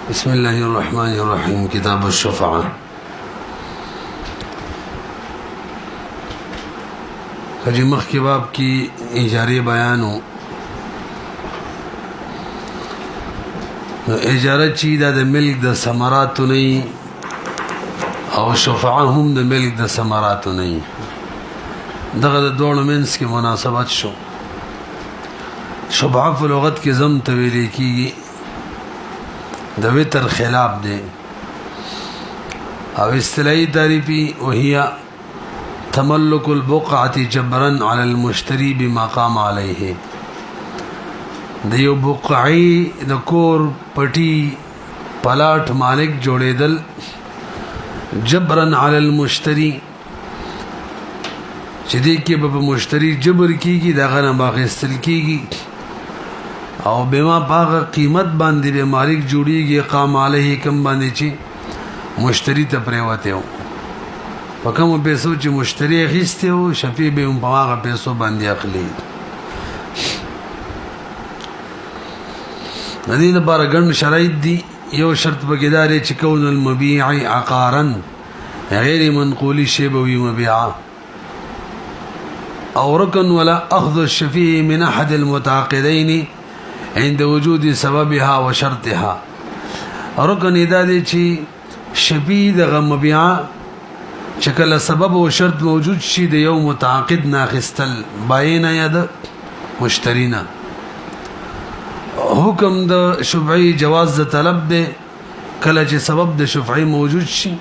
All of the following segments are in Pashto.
بسم الله الرحمن الرحيم. كتاب الشفعة. خجی مخی باب کی اجاره بیانو. اجاره چی دا ملک دا ثمراتو نئی او شفعه هم دا ملک دا ثمراتو نئی. دغه د دوړو منس کی مناسبت شو. شفعه په لغت کې زم تویل کیږي د وتر خلاف دی او اصطلاحي تعریفی وهي تملك البقعة جبرا على المشتري بما قام عليه. د یو بقعی د کور پټی پلاټ مالک جوړیدل جبرا على المشتري چې دې کې به مشتری جبر کیږي دغه نه باغستل کیږي او بما باغ قیمت باندې به مالک جوړیږي قام علیه کم باندې چې مشتری ته پریوته و په کوم پیسو چې مشتری غیسته و شفیع به هم په هغه پیسو باندې اخلي. د دې لپاره ګڼ شرایط دي. یو شرط به کېدار چې کون المبيع عقارا غیر منقول شی به وي مبيعا او ركن ولا اخذ الشفيع من احد المتعاقدين عند وجود سببها وشرطها. رکن ادا دی چې شفیع دغه مبيعا چې کله سبب او شرط موجود شي د یو متعاقد ناخستل باینه یا د مشترینا. حکم د شفعی جواز د طلب دی کله چې سبب د شفعی موجود شي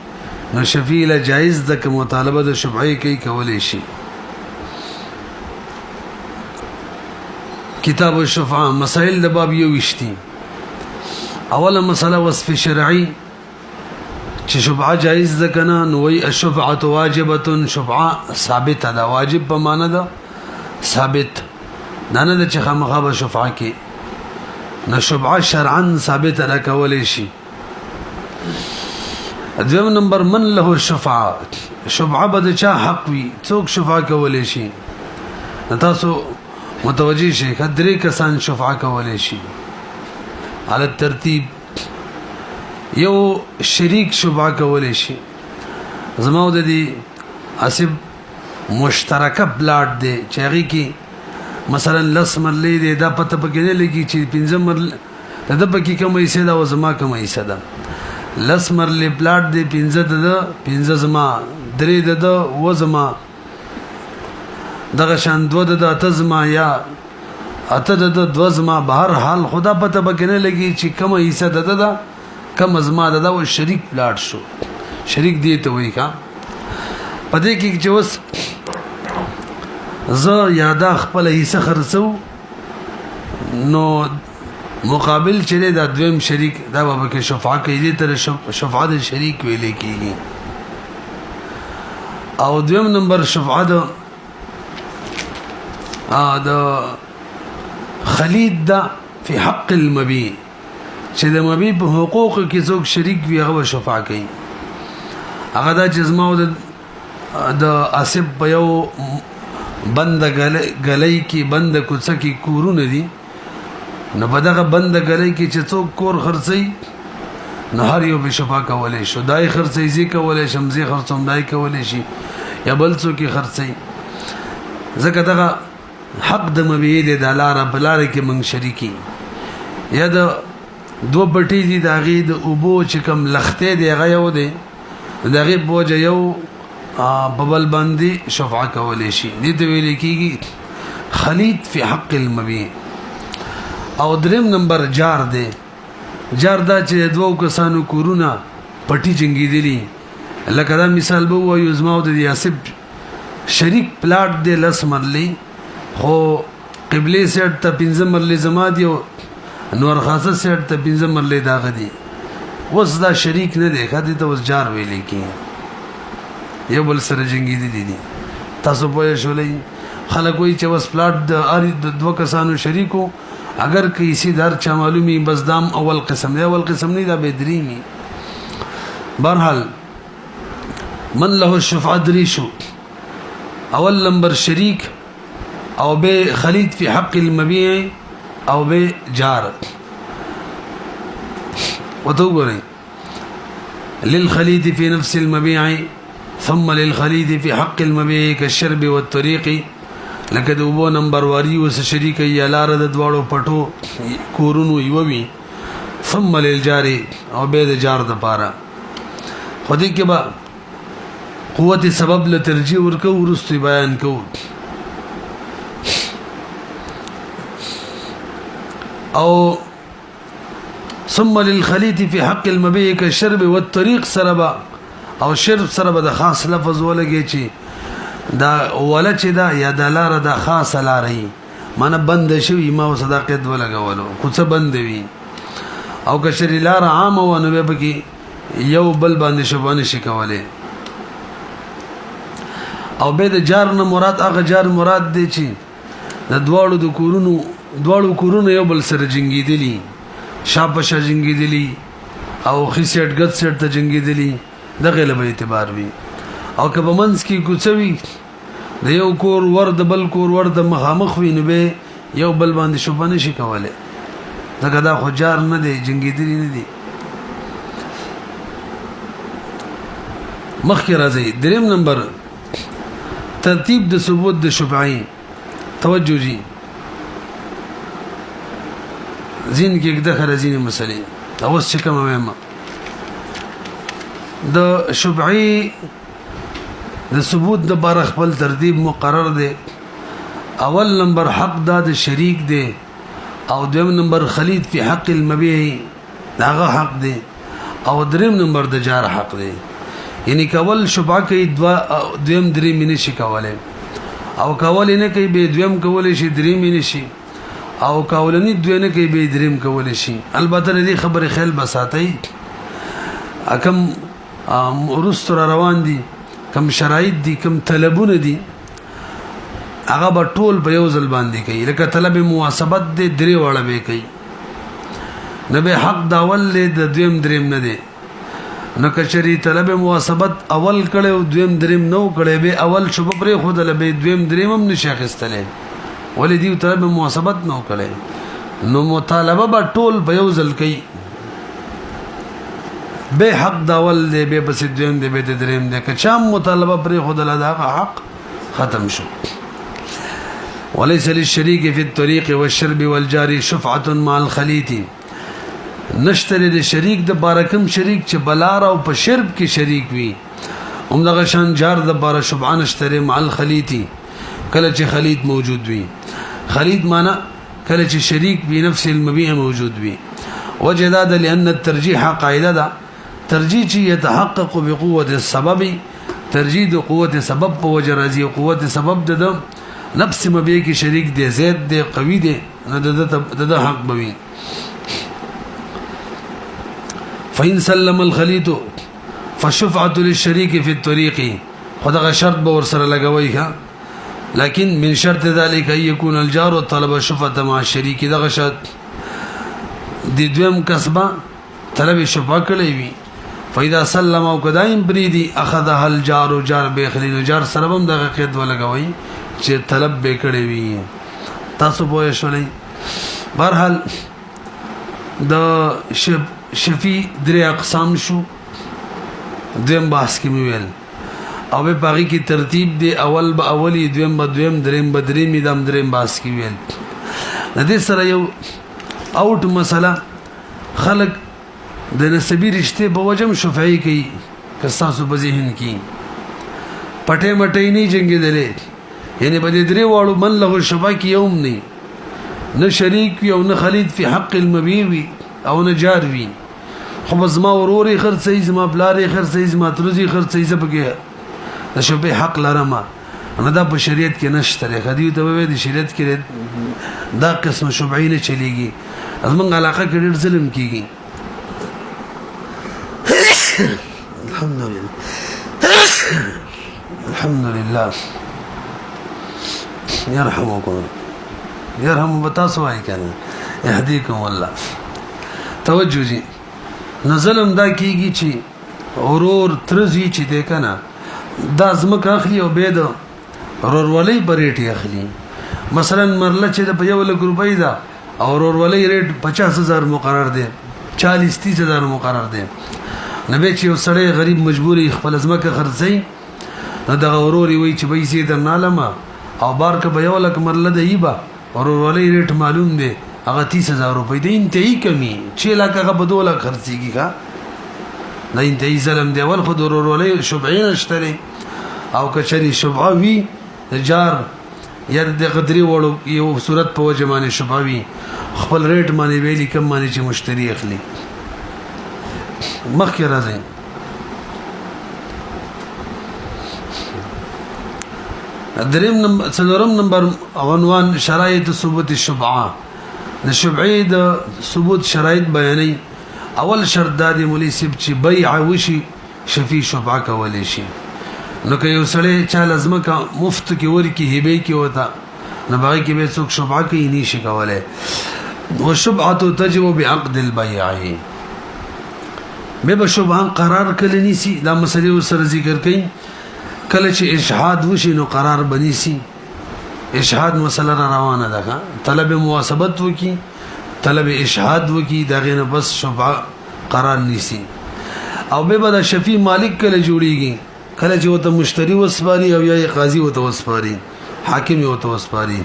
نو شفیع له جایز د مطالبه د شفعی کوي کولای شي. کتاب الشفعه مسائل د باب یو وشتي. اوله مسله وصف شرعي چې شفعه جایز ده کنه نو وی الشفعه واجبه. شفعه ثابت ده واجب په معنا ده ثابت نه نه چې خامخا به شفعه کې نه شفعه شرعا ثابت ده کولای شي. دویم نمبر من له الشفعه. شفعه به چا حق وي څوک شفعه کولای شي. تاسو متوجه شي درې کسان شفعه کولای شي على الترتیب. یو شریک شفعه کولای شي. زمو د دې اسب مشترکه بلاډ دی چې هغه کې مثلا لس مرلې دی دا پته پکې نه لګي چې 15 مرلې د پکې کوم حصہ دا او زما کوم حصہ دا. لس مرلې بلاډ دی 15 د 15 زما درې د و زما دغه شان دو د اتزما یا اته د دوزما بهر حال خدا پته بکنه لګي چې کوم حصہ د کم ازما د او شریک پلاټ شو. شریک دی ته وای کا پدې کې چې وس ز یادا خپل حصہ خرڅو نو مقابل چې د دویم شریک دا به کې شفاعه کوي تر شفاعه د شریک ویلې کیږي. او دویم نمبر شفاعه د خلید دا فی حق المبیع چې د مبیع په حقوق کې څوک شریک وي هغه شفاعه کوي. هغه دا چې زما د اسب په یو بند غلۍ کې بند کوڅه کې کورونه دي نو په دغه بند غلۍ کې چې څوک کور خرڅي نو هر یو به شفاعه کولای شي. دای خرڅي زی کولای شمزي خرڅوم دای کولای شي یا بل څوک خرڅي. ځکه دغه حق د مبیع د دلاره بلاره کې من شریکی یا د دو پټی دي د غي د اوبو چې کم لخته دی غيو دی د غي بوج یو ببل باندې شفاعه کولای شي. دې ته ویل کېږي خلید فی حق المبیع. او دریم نمبر جار دی. جار دا چې دوه کسانو کورونه پټی چنګی دي لکه دا مثال به وایو زما د یاسب شریک پلاټ دی لس مرلی خو قبله سیټ ته 15 مرلې زما دی او نور خاصه سیټ ته 15 مرلې داغه دی. وس دا شریک نه دی خاطر ته وس جار ویلې کی یو بل سره جنگی دي. تاسو په شولې خلک وایي چې وس پلاټ د دوه کسانو شریکو اگر کیسی دار چا معلومی بس دام اول قسم دی اول قسم نه دا بدریمی. بهرحال من له الشفعه دریشو اول نمبر شریک او به خلید فی حق المبیع او به جار. وتوګورئ للخليط في نفس المبيع ثم للخليط في حق المبيع كالشرب والطريق لکه د وبو نمبر واری وس شریک یا لار د دواړو پټو کورونو یووي ثم للجاري او به د جار د پاره خودی کې با قوت سبب له ترجیح ورکو ورستي بیان کو او ثم للخليط في حق المبيع كالشرب والطريق سربا او شرب سربا د خاص لفظ ولګي چې دا ولا چې دا یا د لار د خاص لارې معنی بند شوی ما صداقت ولګولو کوڅه بند وی او که شری لار عام و نو به کې یو بل باندې شوبانه شي کوله او به د جار نه مراد هغه جار مراد دی چې د دواړو کورونو یو بل سره جنگیدلی شاپشه جنگیدلی او خسیټ ګد سیټ ته جنگیدلی دغه له اعتبار وی او که په منځ کې کوڅوي د یو کور ور د بل کور ور د مخامخ وي نو به یو بل باندې شوبانه شي کوله دغه دا خو جار نه دی جنگیدلی نه دی مخکې راځي دریم نمبر ترتیب د ثبوت د شفعی توجه جی زین کې د خرزین مسلې اوس چې کومه مهمه د شفعی د ثبوت د بار خپل ترتیب مقرر دی اول نمبر حق د شریک دی او دویم نمبر خلید فی حق المبیع داغه حق دی او دریم نمبر د جار حق دی یعنی کول شفعه کوي دویم دریم نه شي کوله او کول نه کوي به دویم کول شي دریم نه شي او کولنی دوینه کوي به دریم کول شي البته دې خبره خیال بساتای اکم ورستر روان دي کم شرایط دي کم طلبونه دي هغه به ټول په یو ځل باندې کوي لکه طلب مواسبت دې درې وړه به کوي نه به حق داول د دویم دریم نه دي نو کچری طلب مواسبت اول کړي او دویم دریم نو کړي به اول شوب پرې خود له به دویم دریم هم نشه خستلې ولې دی طلب مواسبت نو کړي نو مطالبه به ټول په یو ځل کوي به حق داول دی به بس دویم دی به دریم دی که چا مطالبه پرې خود له دا حق ختم شو وليس للشريك في الطريق والشرب والجاري شفعة مع الخليط نشتري د شریک د بارکم شریک چې بلار او په شرب کې شریک وي همدغه شان جار د بار شفعه نشتري مع الخليط کله چې خليط موجود وي خليط معنی کله چې شریک بنفس المبيع موجود وي وجداد لأن الترجيح قاعده ده ترجیح چې يتحقق بقوه السبب ترجیح د قوت سبب په وجه راځي قوت سبب د نفس مبيع کې شریک دی زید دی قوي دی د حق بوي فإن سلم الخليط فالشفعة للشريك في الطريق خدغه شرط به ور سره لګوي ها لكن من شرط ذلك أن يكون الجار طلب الشفعة مع الشريك دغه شرط د دویم کسبه طلب شفعه کړی وي فإذا سلم او قدایم بريدي اخذها الجار جار به خليل جار سره هم دغه قید ولګوي چې طلب به کړی وي تاسو پوه شئ بهرحال د شفی درې اقسام شو دویم بحث کې ویل او په باقي کې ترتیب دی اول به اولی دویم به دویم دریم به دریم دم دریم بحث کې ویل د دې سره یو اوټ مسله خلق د نسبی رشته په وجم شفعی کوي که تاسو په ذهن کې پټه مټې نه جنګیدلې یعنی په دې درې واړو من له شفعه کې یوم نه شریک یو نه خلید فی حق المبیع او نه جار وی خو زما وروري خرڅي زما بلاري خرڅي زما ترزي خرڅي زبګه د شفعه حق لرم انا دا په شریعت کې نشته خدي ته وې د شریعت کې دا قسم شفعه نه چلیږي زمونږ علاقه کې ډېر ظلم کیږي الحمد لله يرحمكم بتاسوای کنه يهديكم والله توجه جی نظلم دا کیږي چې اورور ترزي چې ده کنه دا زمکه اخلي او به ده ورولې بریټي اخلي مثلا مرله چې په 1 لک روپۍ دا اورور ولې ریټ 50000 مقرر دي 40-30,000 مقرر دی. نبی چې یو سړی غریب مجبوري خپل ځمکه خرڅي نو دغه وروري وایي چې پیسې درنالمه او بار که به یو لک مرله دی به ورورولۍ ریټ معلوم دی هغه 30,000 روپۍ دی انتهایی کمی 6 لک هغه به 2 لک خرڅېږي ښه دا انتهایی ظلم دی. اول خو د ورورولۍ شبعې نشته دی او که چېرې شبعه وي د جار یا د غدري وړو یو صورت په وجه باندې شبعه وي خپل ریټ باندې ویلي کم باندې چې مشتري اخلي. مخکې راځئ څلورم نمبر عنوان شرایط ثبوت الشبعه. د شبعې د ثبوت شرایط بیانوي. اول شرط دا دی مولوي صاحب چې بیع وشي شفیع شبعه کولی شي. نو که یو سړی چا ځمکه مفت کې ورکړي هبې کې وته نو په هغې کې به څوک شبعه کوي نه شي کولی. والشبعه تجب بعقد البيع به شبهه قرار کله نیسی دا مسلې ورسره ذکر کړي. کله چې اشهاد وشي نو قرار بنیسی. اشهاد مسله روانه ده طلب مواسبت وکي طلب اشهاد وکي دغه نه بس شبهه قرار نیسی. او به د شفیع مالک کله جوړیږي کله چې وته مشتری وسپاري او یا قاضي وته وسپاري حاکم وته وسپاري.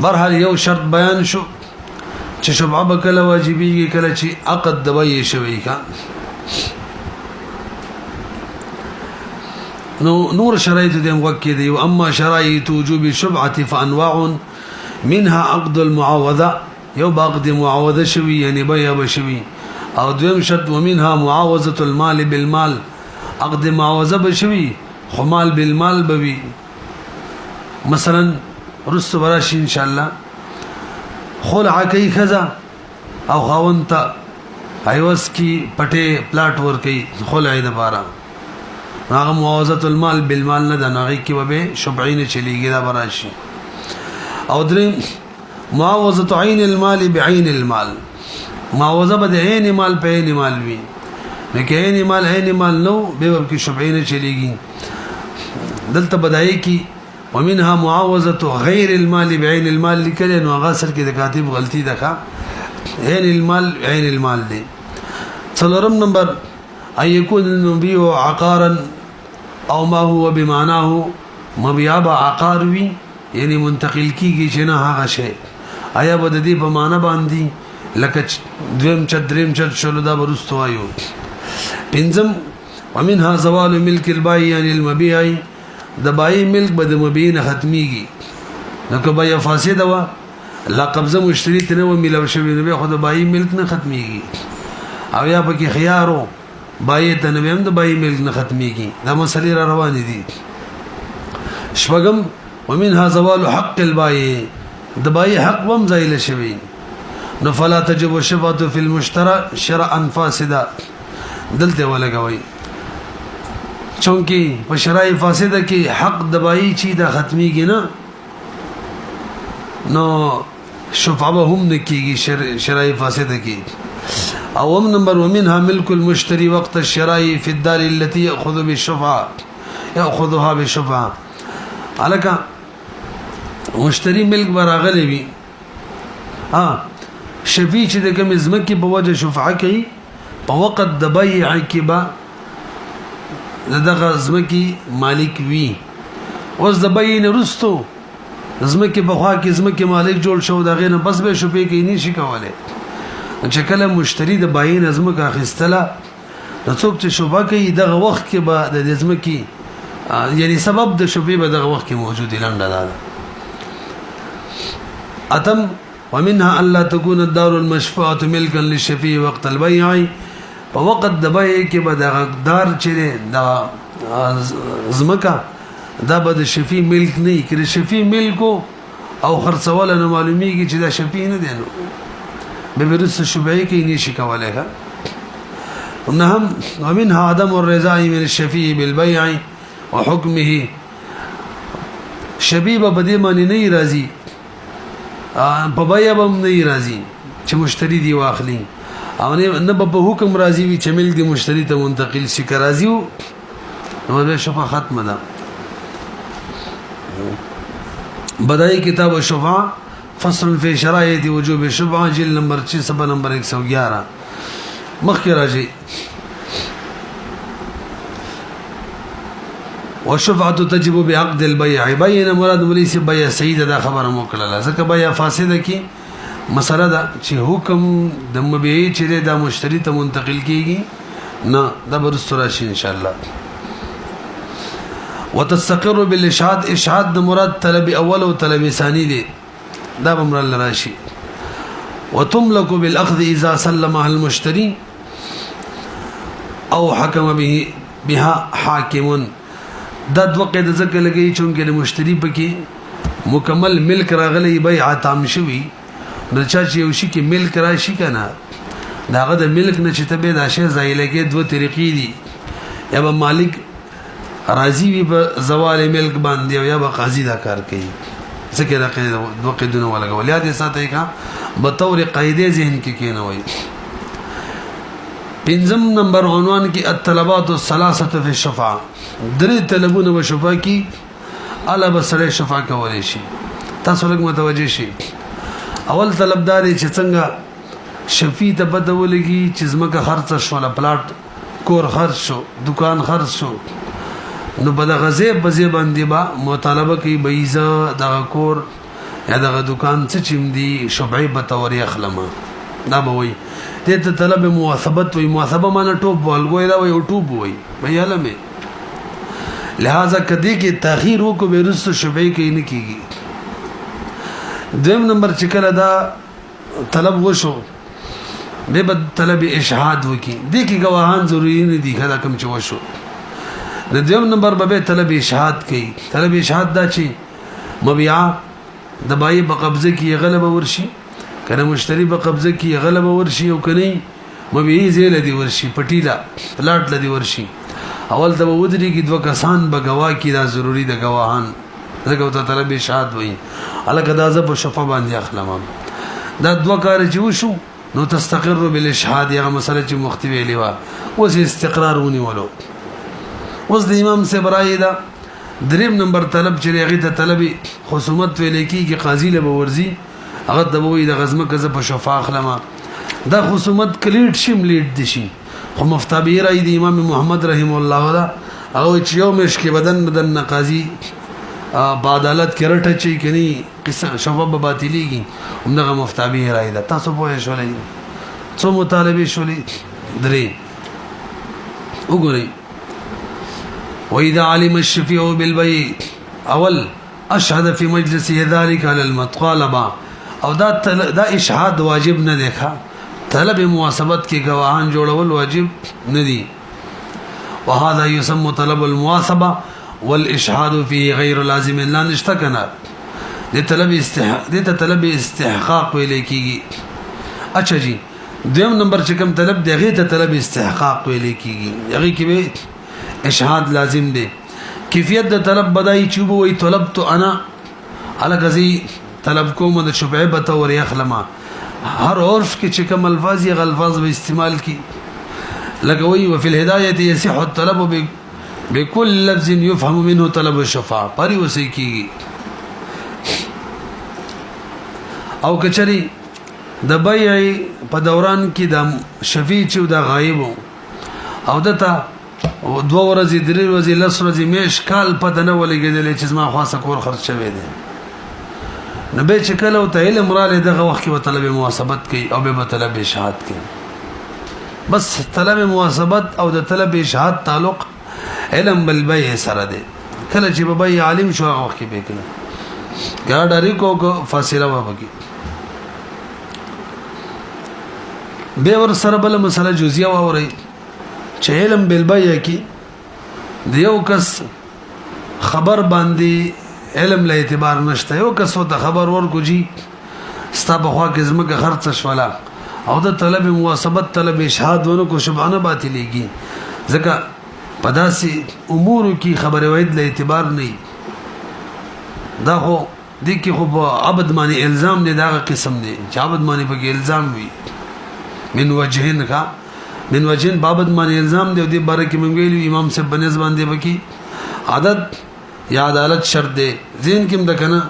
برحال یو شرط بیان شو چې شبهه به کله واجبېږي کله چې عقد د بیع شوی کا. نور شرائط دې موږ دي. اما شرائط وجوب الشبعه فانواع منها عقد المعاوضه یو عقد معاوضه شوی یعنی بیع بشوی. او دویم شرط ومنها معاوضه المال بالمال عقد معاوضه بشوی خو مال بالمال بوي. مثلا رسو براشي ان شاء الله خلع کوي خزا او خاونت ایوس کی پټه پلاټ ور کوي خلع د پاره هغه معاوضه المال بالمال نه د نغې کې به شبعین چلیږي دا براشي. او درې معاوضه عین المال بعین المال معاوضه به عین مال په عین مال وي نو کې عین مال نو به کې شبعین چلیږي. دلته بدایي کې ومنها معاوضه غیر المال بعین المال لیکل نو هغه سر کې د کاتب غلطي ده عین المال دی. څلورم نمبر ان يكون المبيع عقارا او ما هو بمعناه مبيع عقار وي یعنی منتقل کیږي چې نه هغه شی آیا به د دې په معنا باندې لکه دویم چدریم چد شلو دا برستو وایو. پنځم ومنها زوال ملك البائع عن المبيع د بای ملک به د مبيع نه ختميږي. نو که بای فاسده وا لا قبضه مشتری ته نو ملو شوی نو به خود بای ملک نه ختميږي. او یا پکې خيارو بای ته نو هم د بای ملک نه ختميږي. دا مسلې را روان دي. شپږم ومنها زوال حق البائع د بای حق وم زایل شوی نو فلا تجب الشفعه في المشترى شرعا فاسدا دلته ولګوي چونکی په شرای فاسده کې حق دبایي چی دا ختميږي نه نو شفعه هم نکېږي شرای فاسده کې. او نمبر ومنها ملك المشتري وقت الشراء في الدار التي ياخذها بالشفعه الکه مشتری ملک براغلی وي شفیع چې د کوم ځمکې په وجه شفعه کوي په وخت د بیع کې به دغه ځمکې مالک وي. اوس د بیع نه وروستو ځمکې په خوا کې ځمکې مالک جوړ شو دغه نه بس به شفیع کوي نه شي کولی. چې کله مشتری د بیع نه ځمکه اخیستله نو څوک چې شفعه کوي دغه وخت کې به د ځمکې یعنی سبب د شفیع به دغه وخت کې موجود لنډه ده. اتم ومنها الا تكون الدار المشفوعه ملكا للشفيع وقت البيع په وخت د بیع کې به د حقدار چې د زمکه دا به د شفیع ملک نه کړي. شفیع ملکو او خرڅول نه معلومیږي چې دا شفیع نه دی نو به ورس شبهه کې نشي کولای. هم ومنها عدم الرضا من الشفيع بالبيع وحكمه شبیب بدی معنی نه راضي په بیع به نه راضي چې مشتری دی واخلي او نه په حکم راضي وي چې ملک دی مشتری ته منتقل شي که راضي نو به شفاعه ختمه ده. بدایي کتاب الشفاعه فصل في شرائط وجوب الشفعه جلد نمبر 6 صفحه نمبر 111 مخکې راځي وشفعت تجب بعقد البيع بين مراد وليس بيع سيد دا خبر مو کړل ځکه بيع فاسده کی مسله دا چې حکم د مبيع چې دا مشتری ته منتقل کیږي نه دا برسته راشي ان شاء الله. وتستقر بالاشهاد اشهاد د مراد طلب اول او طلب ثاني دي دا بمر راشي. وتملك بالاخذ اذا سلمها المشتري او حكم به بها حاكم دا دو قید ذکر لګي چې د مشتری پکې مکمل ملک راغلی بیع تام شوی د چا چې یو شي کې ملک راشي کنه داغه د ملک نه چې ته دا شی ځای لګي دوه طریقې دي یا به مالک راضي وي په زوال ملک باندې یا به قاضي دا کار کوي ځکه دا قید دوه قیدونه ولګول یا دې ساتي کا به تور قاعده ذهن کې کینوي. پنځم نمبر عنوان کې الطلبات الثلاثه فی الشفاعه درې طلبونه و شفاعه کې الا بسره شفاعه کولای شي. تاسو لږ متوجه شئ. اول طلبدار چې څنګه شفیع ته پته ولګي چې زمکه خرڅ شو لا پلاټ کور خرڅ شو دکان خرڅ شو نو په دغه ځای باندې با مطالبه کوي بيزه دغه کور یا دغه دکان څه چم دي شفعي به توري اخلمه دا به وي ته طلب موثبت وي موثبه معنی ټوب ولګوي دا وي او ټوب وي بیاله مې لہذا کدی کې تاخير وکړو بیرست شفعي کې نه کیږي. دویم نمبر چې کله دا طلب وشو به طلب اشهاد وکي دي کې گواهان ضروری نه دي کله کوم چې وشو. د دویم نمبر به طلب اشهاد کوي. طلب اشهاد دا چې مبيع د بای په قبضه کې غلبه ورشي کنه مشتری په قبضه کې غلبه ورشي او کني مبيع زیل دي ورشي پټیلا پلاټ لدی ورشي اول ته ودري کې دوه کسان به گواه کی دا ضروری د گواهان دغه ته طلب اشهاد وایي الکه دا ز په شفا باندې اخلم دا دوه کار چې وشو نو تستقر بالاشهاد یا مسله چې مختوی لیوا اوس استقرار ونی ولو. اوس د امام سے برای دا دریم نمبر طلب چې هغه ته طلب خصومت ویل کیږي قاضي له ورزي هغه د وې د غزمه کزه په شفا اخلم دا خصومت کلیټ شم لیټ دي شي خو مفتابیر ای د امام محمد رحم الله دا او چې یو مش کې بدن قاضي په عدالت کې رټه چي کني قصه شفا به باطليږي همدغه مفتابیر ای دا تاسو په شولې څو مطالبه شولې درې وګورئ. وإذا علم الشفيع بالبيع اول اشهد في مجلس ذلك على المطالبه او دا اشهاد واجب نه دی طلب مواسبت کې گواهان جوړول واجب نه دي. وهذا يسمى طلب المواسبه والاشهاد فيه غير لازم لا نشتكنا دې طلب استحقاق ویل کېږي. اچھا جی دویم نمبر چې کوم طلب دی هغه ته طلب استحقاق ویل کېږي هغه کې اشهاد لازم دی. کیفیت د طلب بدای چې وي طلبت انا الګزي طلب کوم د شفعه به تور اخلمه هر عرف کې چې کوم الفاظ یې الفاظ به استعمال کی لګوي وفي الهدايه يصح الطلب بكل لفظ يفهم منه طلب الشفاعه پری وسی کی او کچري د بيع په دوران کې د شفیع چې د غایب او دته دو ورځې درې ورځې لس ورځې میش کال پته نه ولګېدلې چې ما خاصه کور خرڅ شوی دی نو به چې کله او ته علم را لې دغه وخت کې طلب مواسبت کوي او به طلب اشهاد کوي. بس طلب مواسبت او د طلب اشهاد تعلق علم بالبيع سره دی. کله چې به بيع عالم شو هغه وخت کې به کوي ګاډری کو فاصله وبږي. به ور سره بل مسله جزئیه ووري چې علم بالبيع کې دیو کس خبر باندې علم له اعتبار نشته یو کس ته خبر ورکو جی ستا په خوا کې زمکه خرڅ شولا او د طلب مواسبت طلب اشهاد ونکو شبانه باطلېږي ځکه پداسي امور کې خبر وید له اعتبار نه دا هو د کې خو عبد معنی الزام نه دا قسم دی چې عبد معنی په الزام وي من وجهن کا من وجهن بابد معنی الزام دی د باره کې مونږ ویلو امام صاحب بنز باندې بکی عدد یا عدالت شرط دی ذهن کې مده کنه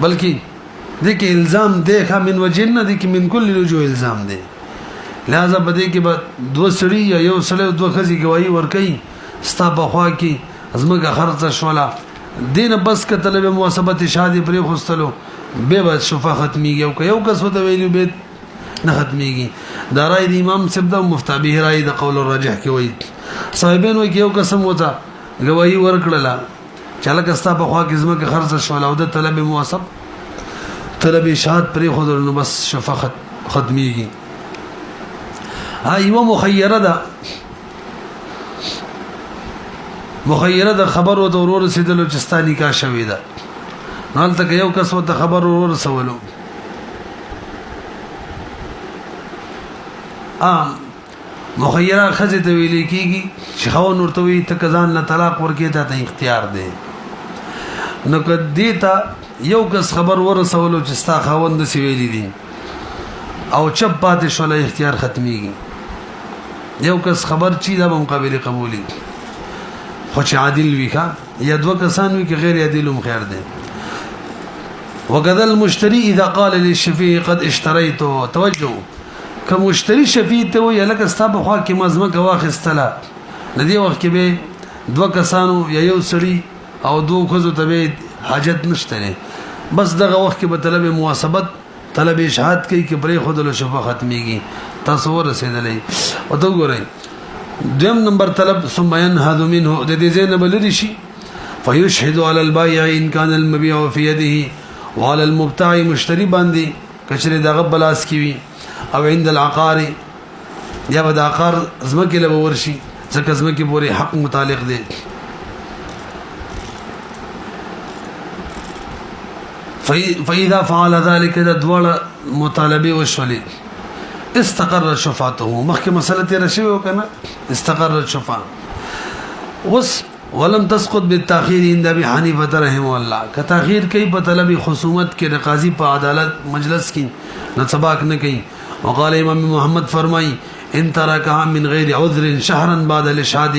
بلکې دې کې الزام دی ښه من وجه نه دی کې من کل الوجوه الزام دی لہذا په دې کې به دوه سړي یا یو سړی او دوه ښځې ګواهي ورکوي ستا په خوا کې ځمکه خرڅه شوله دې نه بس که طلب مواسبت شادي پرېښوستلو بیا به شفا ختمېږي او که یو کس ورته ویلي بیا نه ختمېږي دا رای د امام صاحب د مفتي به رای د قول الراجح کې وایي صاحبین وایي که یو قسم ورته ګواهي ورکړله چې هلکه ستا په خوا کې ځمکه خرڅه شوله او د طلب مواسب طلب شهاد پرېښودلو نو بس شفا ختمېږي یوه مخیره د خبر ورته ور رسېدلو چې ستا نکاح شوې ده نو هلته که یو کس ورته خبر ور رسولو مخیره ښځې ته ویلې کېږي چې خاوند ورته وایي ته که ځان له طلاق ورکړې تا ته اختیار دی نو که دې ته یو کس خبر ورسولو چې ستا خاوند داسې ویلي دي او چپ پاتې شوله اختیار ختمېږي یو کس خبر چی دا به مقابل قبولی خو چې عادل وي یا دوه کسان وي که غیر عادل هم خیر دی وکذا المشتری اذا قال للشفیع قد اشتریته توجه که مشتری شفیع ته وایي هلکه ستا په خوا کې ما ځمکه واخیستله د دې وخت کې به دوه کسانو یا یو سړي او دوه ښځو ته به حاجت نشته دی بس دغه وخت کې به طلب مواسبت طلب اشهاد کوي کې پرېښودلو شفا ختمېږي تاسو ورسېدلی ورته وګورئ دویم نمبر طلب ثم ينهض منه د دې ځای نه به لرې شي فيشهد على البائع ان كان المبيع في يده وعلى المبتاع مشتري باندې کچره دغه بلاس کی وي او عند العقار یا به د عقار ځمکې له ورشي ځکه ځمکې پورې حق متعلق دی فاذا فعل ذلك الدول مطالبه وشولي استقر شفاعته مخکې مسله تیر شوی وکنه استقر شفاعه ولم تسقط بالتاخير عند ابي حنيفه رحمه الله که تاخير کوي په طلب خصومت کې د قاضي په عدالت مجلس کې نه سباق نه کوي وقال امام محمد فرمای ان تركها من غير عذر شهرا بعد الاشهاد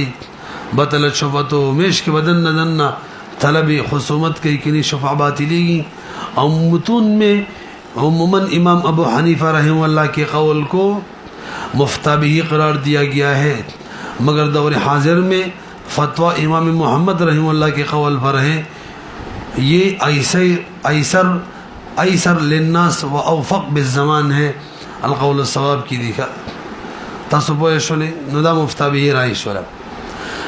بطلت شفاعته میش کې بدن نه طلب خصومت کوي کني شفاعه باطلېږي او متون میں عموماً امام ابو حنیفہ رحمہ اللہ کے قول کو مفتہ بھی قرار دیا گیا ہے مگر دور حاضر میں فتویٰ امام محمد رحمہ اللہ کے قول پر ہے یہ ایسر للناس و اوفق بالزمان ہے القول الصواب کی دیکھا تصبو شولے ندا مفتہ بھی رائے شولا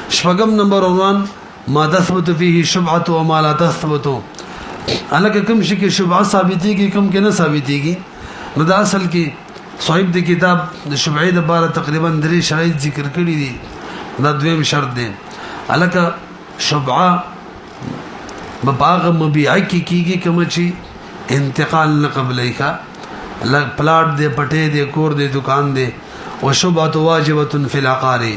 شپگم نمبر عنوان ما تثبت فيه شبعة وما لا تثبت الکه کوم شي کې شبعه ثابتېږي کوم کې نه ثابتېږي نو دا اصل کې صاحب د کتاب د شبعې د باره تقریبا 3 شرایط ذکر کړي دي دا دویم شرط دی الکه شبعه بباغ مبيع کیږي کوم چې انتقال نه قبلې کا پلاټ دې پټې دې کور دې دکان دې وشبعه واجبه فی العقار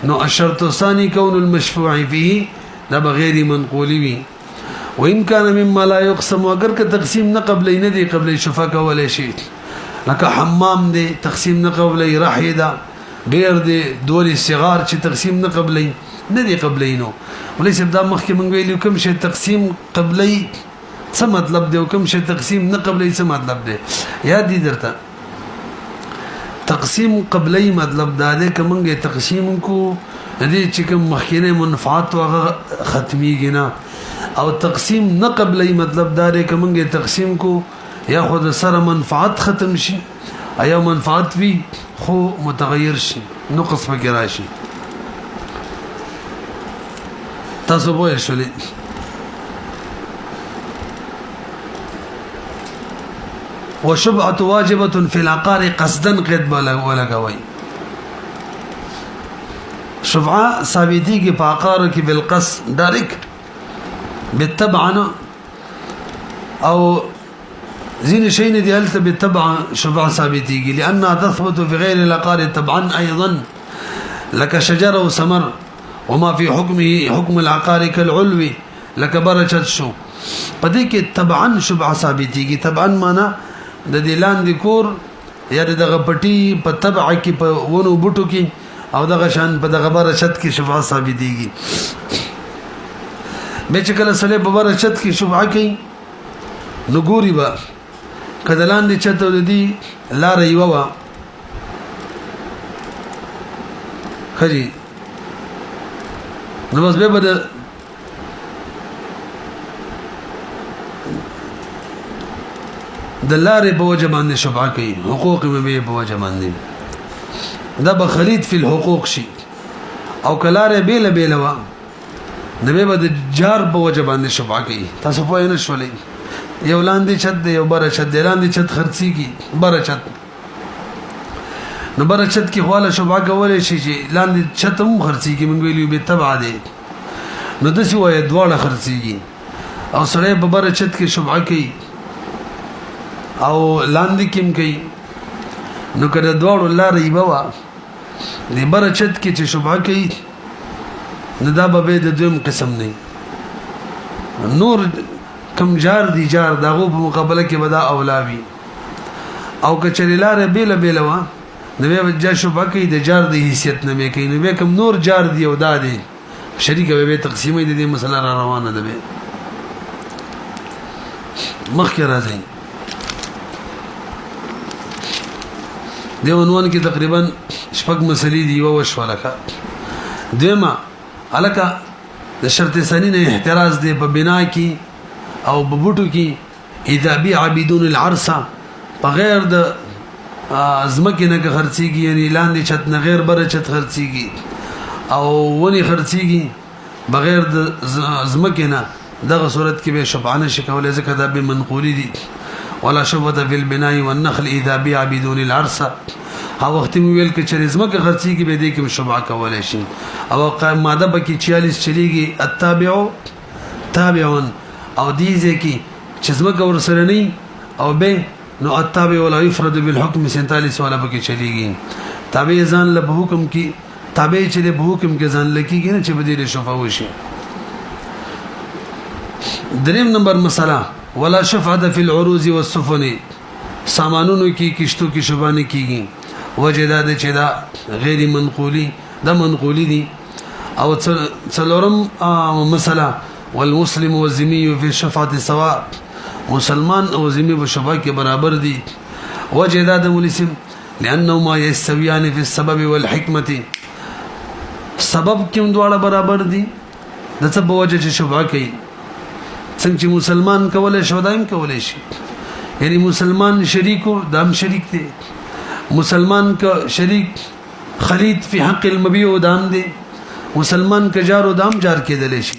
نو الشرط الثاني كون المشفوع فيه دا بغیر منقولی وي وان كان مما لا يقسم اگر که تقسیم نه قبلې نه دی قبلې شفا کولای شي لکه حمام دی تقسیم نه قبلې رحی دا ډیر دی دولی صغار چې تقسیم نه قبلې نه دی قبلې نو ولې دا مخکې مونږ ویلو کوم شي تقسیم قبلې څه مطلب دی او کوم شي تقسیم نه قبلې څه مطلب دی یاد دي درته تقسیم قبلې مطلب دا دی چې مونږه تقسیم کو دې چې کوم مخکینه منفعت وغه ختميږي نه او تقسیم نه قبلې مطلب دا دی چې مونږه تقسیم کو یا خود سره منفعت ختم شي ایا منفعت وی خو متغیر شي نقص پکې راشي تاسو به شولې وشبعة واجبة في العقار قصدا قد ولا کوي شبعه ثابتي کې په عقار کې بالقصد ډایرک بالتبع او زين شيء دي هل بالتبع شبعه ثابتي لانها تثبت في غير العقار تبعا ايضا لك شجره وثمر وما في حكمه حكم العقار كالعلو لك برچت شو پدې کې تبعا شبعه ثابتي تبعا معنا د دلان د کور یا دغه پټي په تبع کې په ونو بوټو کې او دغه شان په دغه برچت کې شبعه ثابتيږي به چې کله سره په برچت کې شبعه کوي نو ګوري با کدلان دي چته د دې لار یو وا خجي نو بس به بده د لارې په وجه باندې شفاعه کوي حقوق مبي په وجه باندې دا به خلید فی الحقوق شي او کلاره بیل بیلوا نبی به د جار په وجه باندې شفاعه کوي تاسو په نه شولې یو لاندې چت دی یو بر چت دی لاندې چت خرڅي کی بر چت نو بر چت کی خواله شفاعه کولې شي چې لاندې چت هم خرڅي کی موږ ویلو به تبع دی نو د سی وای دواړه خرڅي کی او سړی په بر چت کې شفاعه کوي او لاندې کیم کوي نو کله دواړو لار ایبوا د بر چت کې چې شفاعه کوي نو دا به د دویم قسم نه نور کم جار دی جار دغه په مقابله کې ودا اولاوي او کچری لار بیل بیلوا نو به جا شفاعه کوي د جار د حیثیت نه مې کوي نو به کم نور جار دی او دا دی شریک به تقسیمې د دې مسله را روانه ده به مخکې راځي د عنوان کې تقریبا شپږ مسلې دی او شولکه دیمه الکه د شرط ثانی نه احتراز دی په بنا کې او په بوټو کې اذا بيع بدون العرس بغیر د ازمکه نه خرڅيږي یعنی لاندې چت نه غیر بر چت خرڅيږي او ونی خرڅيږي بغیر د ازمکه نه دغه صورت کې به شفعانه شکول ځکه دا به منقولي دي ولا شبهه في البناء والنخل اذا بيع بدون العرس ها وخت ویل کې چې ازمکه خرڅيږي به دې کې شفعه کولای شي او ماده بکی 46 چلیږي التابع تابعون او دې ځکه چې ازمکه ورسره نه او به نو التابع ولا يفرد بالحكم 47 ولا بکی چلیږي تابع ځان له حکم کې تابع چې له حکم کې ځان لکېږي نه چې به دې شفعه وشي دریم نمبر مسله ولا شفعه في العروض والسفن سامانونو کې کشتو کې شفانه کیږي وجدا د چې دا غیر منقولی دا منقولی دي او څلورم مسله والمسلم والذمي في الشفاعه سواء مسلمان او ذمي په شفاعه کې برابر دي وجدا د ملسم لانهما يستويان في السبب والحكمه سبب کوم دواړه برابر دي د څه په وجه چې شفاعه کوي څنګه چې مسلمان کولای شو دایم کولای شي یعنی مسلمان شریکو دام شریک دی مسلمان کا شریک خلید فی حق المبیع دام دی مسلمان کا جار و دام جار کې دلی شي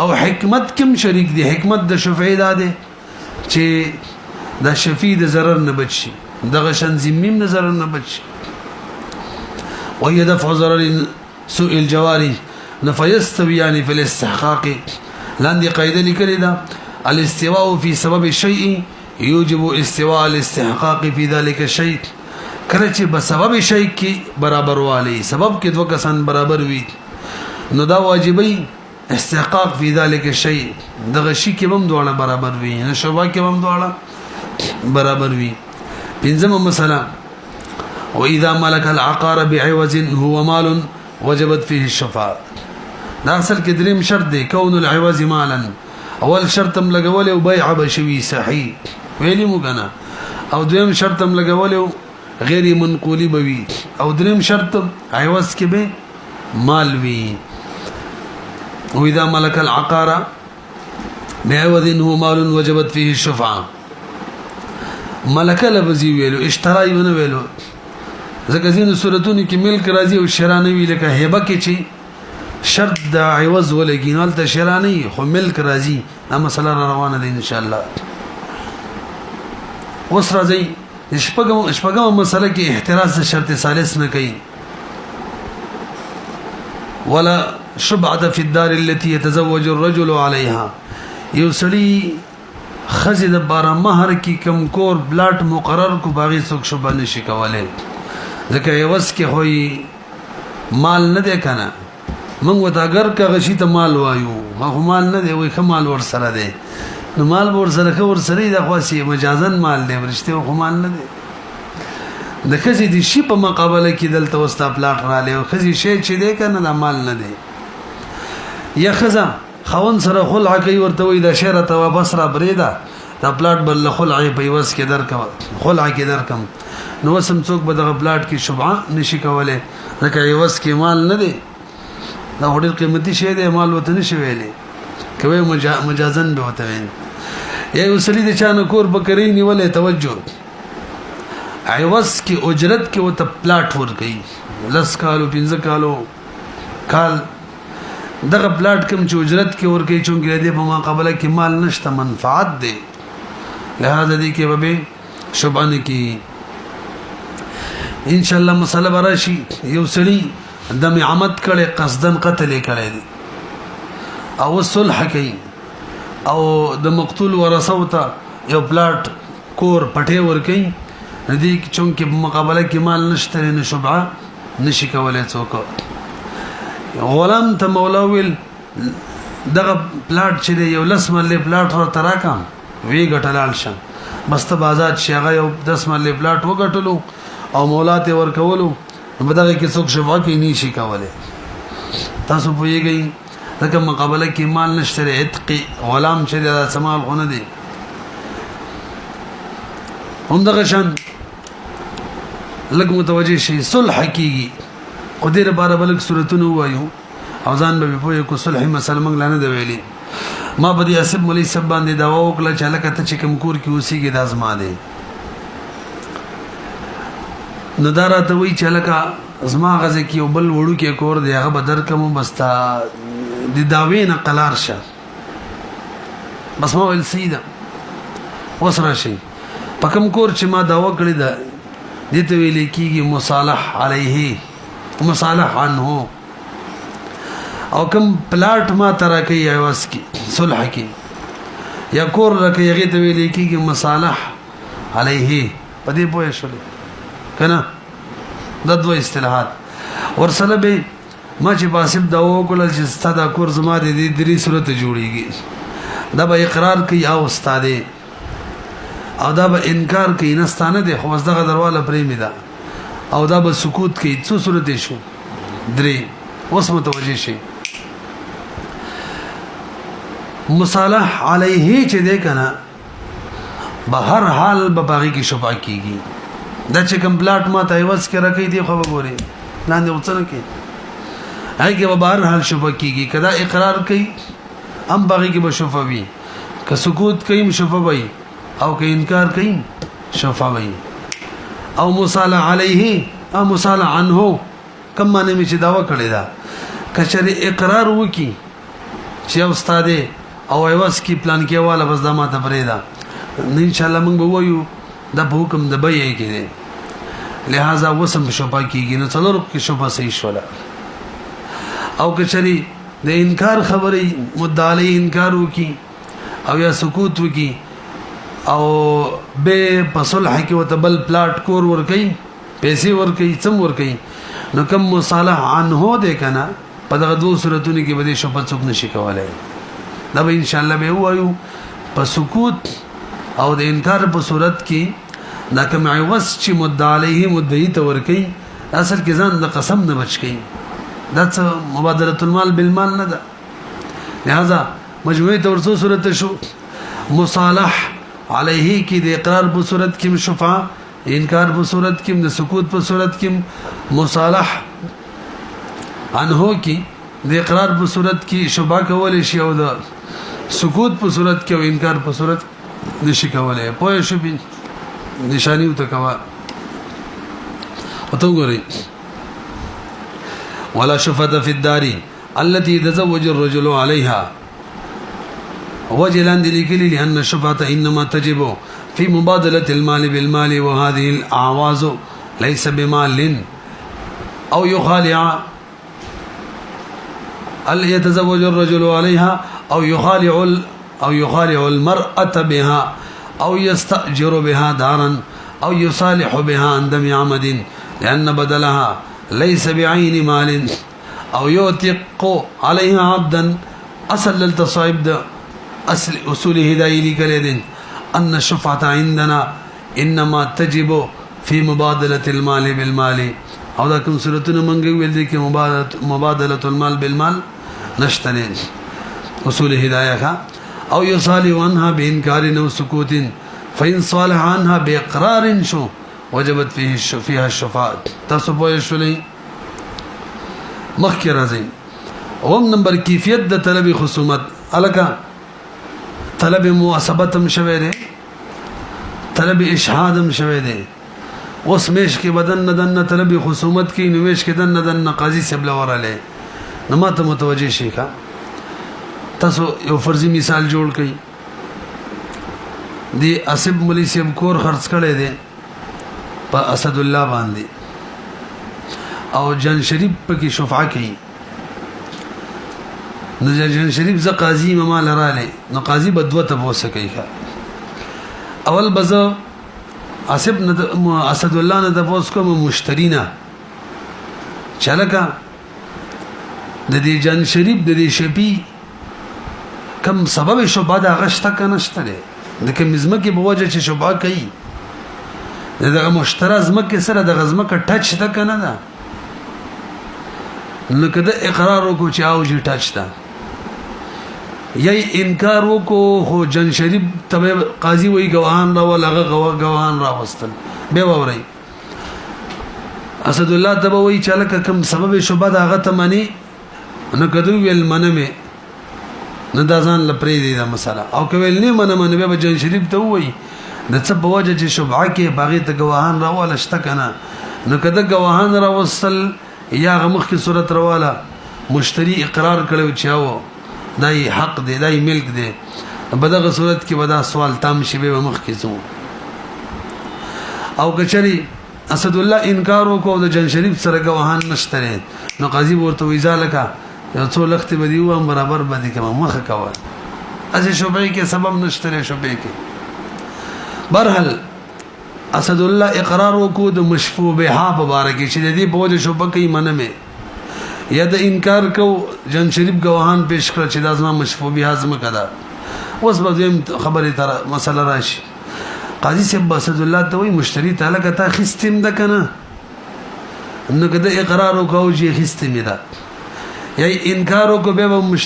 او حکمت کوم شریک دی حکمت د شفیع ده چې د شفیع د ضرر نه بچي دغه شان ذمیم د ضرر نه بچي وهي دفع ضرر سوء الجواري نفيستويان في الاستحقاق لاندې قاعده لیکلې ده الاستواء في سبب الشيء يوجب استواء الاستحقاق في ذلك الشيء کله چې په سبب شي کې برابر والی سبب کې دوه کسان برابر وي نو دا واجبي استحقاق في ذلك الشيء دغه شي کې هم دواړه برابر وي نه شوبه کې هم دواړه برابر وي پنځمه مسله واذا ملك العقار بعوض هو مال وجبت فيه الشفاعه دا اصل کې دریم شرط دی کون العوض مالا اول شرط هم لګول او بيع بشوي صحيح ویلی مو کنه او دویم شرط هم لګول غیر منقولی بوي او دریم شرط عوض کې به مال وی واذا ملك العقار بعوض هو مال وجبت فيه الشفعه ملک لفظي ویلو اشترا یونه ویلو ځکه ځینې صورتونو کې ملک راځي او شرا نه وی لکه هبه کې چې شرط د عوض ولګینال ته شرا نه خو ملک راځي دا مسله روانه ده ان شاء الله اوس راځي شپږم مسله کې احتراز د شرط ثالث نه کوي ولا شبعه في الدار التي يتزوج الرجل عليها یوسلی خزی د بار مہر کی کم کور بلاټ مقرر کو باغی څوک شوبه نشي کوله ځکه یوس کې ہوئی مال نه ده کنه موږ وته اگر کا غشي ته مال وایو هغه مال نه دی وای خمال ور سره دی نو مال ور سره خور سره د خاصي مجازن مال دی ورشته خو مال نه دی د خزي دي شی په مقابله کې دلته وستا پلاټ را لې خزي شی چې دی کنه د مال نه دی یا خزا خون سره خلع کوي ورته وای د شهر ته واپس را بریدا دا پلاټ بل خلع په یوس کې درکم خلع کې درکم نو سم څوک به دغه پلاټ کې شفعه نشي کولای ځکه یوس کې مال نه دی دا ډېر قیمتي شی دی مال وته نشي ویلې کوي مجازن به وته وین یا وسلی د چانه کور بکری نیولې توجه عوض کې اجرت کې وته پلاټ ور کوي 10 کالو 15 کالو کال دغه پلاټ کوم چې اجرت کې ور کوي چونګې دې په مقابله کې مال نشته منفعت دی لہذا دې کې به شوبانه کې ان شاء الله مسله براشي یو سړي دم عمد کړي قصدن قتل کړي دي او صلح کوي او د مقتول ورثه یو پلاټ کور پټه ور کوي دې چونکې په مقابله کې مال نشته نه شبعه نشي کولای څوک غلام ته مولا ویل دغه پلاټ چې یو لسملې پلاټ را تراکم وی غټلال شه بس ته بازار شیغه یو 10 ملې پلاټ وګټلو او مولا ته ور کولو بدغه کې څوک شفا کې نشي کولای تاسو پوهیږئ دغه مقابله کې مال نشته عتق غلام چې دا سمال غونه دي هم دغه شان لګ متوجي شي صلح کیږي قدیر بار بلک سورتونو وایو او ځان به په یو صلح مسله موږ لانه دی ویلي ما بدی اسب مولوی سب باندې دا وکړه چې لکه ته چې کوم کور کې اوسېږي د ازما دی نو دا راته وی چې لکه ازما غزه کې یو بل وړو کې کور دی هغه بدر کوم بستا د داوی نه قلار شه بس ما ول سیده وسره شي پکم کور چې ما دا وکړی دا دې ته ویل کېږي مصالح علیه مصالح عنه او کوم پلاټ ما ترکه یوس کی صلح کی یا کور رکه یغه ته ویل کېږي مصالح علیه پدې پوه شولې کنه د دوه اصطلاحات ورسره به ما چې باسب دا وکړل چې ستاده کور زما دې درې صورت جوړیږي دا به اقرار کوي او استاد او دا به انکار کوي نستانه دي خو دغه درواله پریمي ده او دا به سکوت کوي څو صورت شو درې اوس متوجي شي مصالح علیه چې ده کنه به هر حال به باغی کې شفاع کیږي دا چې کوم پلاټ ما ته ایواز کې راکې دی خو به ګوري لاندې وڅنه کې هغه به هر حال شفاع کیږي کدا اقرار کوي ام باغی کې به شفاع وي که سکوت کوي شفاع وي او که انکار کوي شفاع وي او مصالح علیه او مصالح عنه کم معنی می چې داوا کړی دا کچره اقرار وکي چې استاد او ایواز کی پلان کې والا بس دا ما ته پرېدا ان شاء الله موږ به وایو دا په حکم د بې کې دي لہذا وسم شفا کیږي نو څلور کې شفا صحیح شولا او کچري د انکار خبرې مدعی انکار وکي او یا سکوت وکي او به پسل حق وتبل پلاټ کور ور کوي پیسې ور کوي څم ور کوي نو کوم مصالح عنه ده کنه په دغه دوه صورتونو کې به شفا څوک نشي کولای دا به ان شاء الله به وایو په سکوت او د انکار په صورت کې دا کوم عوض چې مدعی مدعی ته ور کوي اصل کې ځان د قسم نه بچ کوي دا څه مبادله المال بالمال نه ده لہذا مجموعي تور څو صورت شو مصالح علیه کی د اقرار په صورت کې شفاع انکار په صورت کې د سکوت په صورت کې مصالح عنه کی د اقرار په صورت کې شفاع کول شي او د سکوت په صورت کې او انکار په صورت نشي کولای پوه شو به نشانی وته کوا او تو ګوري ولا شفاعه في الدار التي تزوج الرجل عليها وجلان لكل لأن الشفاعة إنما تجب في مبادلة المال بالمال وهذه الأعواز ليس بمال أو يخالع يتزوج الرجل عليها أو يخالع المرأة بها أو يستأجر بها دارا أو يصالح بها عن دم عمد لأن بدلها ليس بعين مال أو يوثق عليها عبدا أصل للتصعيب اصل اصول هدايه لیکل ان الشفاعه عندنا انما تجب في مبادله المال بالمال او دا کوم صورتونه منګ ویل دي کې مبادله المال بالمال نشته اصول هدايه کا او يصالح عنها بإنكار او سكوت فإن صالح عنها بإقرار شو وجبت فيها الشفاعة. تاسو پوه شولئ مخکې راځي. اوم نمبر کیفیت د طلب خصومت. الکه طلب مواسبت هم شوی دی، طلب اشهاد هم شوی دی. اوس میش کې بدن ندن طلب خصومت کې نو میش کې دن ندن قاضي صاحب لوراله نو ماته متوجه شي کا. تاسو یو فرضي مثال جوړ کړئ. دی اسب ملي صاحب کور خرڅ کړي دي په اسد الله باندې او جان شریف پکې شفاعه کوي. نو جان شریف ز قاضي امام لراله نو قاضي بدوه ته وسه کوي. اول بزو اسب اسد الله نه د پوس کوم مشترینا چلکا د دې جان شریف د دې شپې کم سبب شوبه د غشته کنهشته ده د کوم زمکه په وجه چې شوبه کوي دغه مشتری زمکه سره د غزمکه ټچ ده کنه ده نو کده اقرار وکړو چې او جی ټچ ده یا انکار وکړو خو جان شریف تبه قاضي وی گواهان را ولغه گواهان را وستل به ووري اسد الله تبه وی چلکه کم سبب شوبه د هغه تمنی نو کدو ویل منمه نه دا ځان لپاره دی دا مسله او کویل نه منمه به جان شریف ته وی د څه په وجه چې شوبه کې باغی ته گواهان را ولشت کنه نو کده گواهان را وصل یا غمخ کی صورت رواله مشتری اقرار کړو چاو دای حق دی دای ملک دی بدغه صورت کې ودا سوال تام شی به مخ کی زو او کچری اسد الله انکار وکاو د جان شریف سره گواهان نشته نو قاضي ورته ویزاله کا یو څو لخت به دی و برابر به کوم مخه کاوه از شوبې کې سبب نشته شوبې کې. برحال اسد الله اقرار وکړو د مشفوع بها مبارک چې د دې بوج شوبه کوي منمه یا د انکار کو جان شریف گواهان پیش کړ چې د ازما مشفوع بها ازم کړه. اوس به خبره تر مسله راشي. قاضي صاحب اسد الله ته وی مشتری تعالی کته خستم ده کنه نو کده اقرار وکاو چې خستم ده یا انکار وکړو به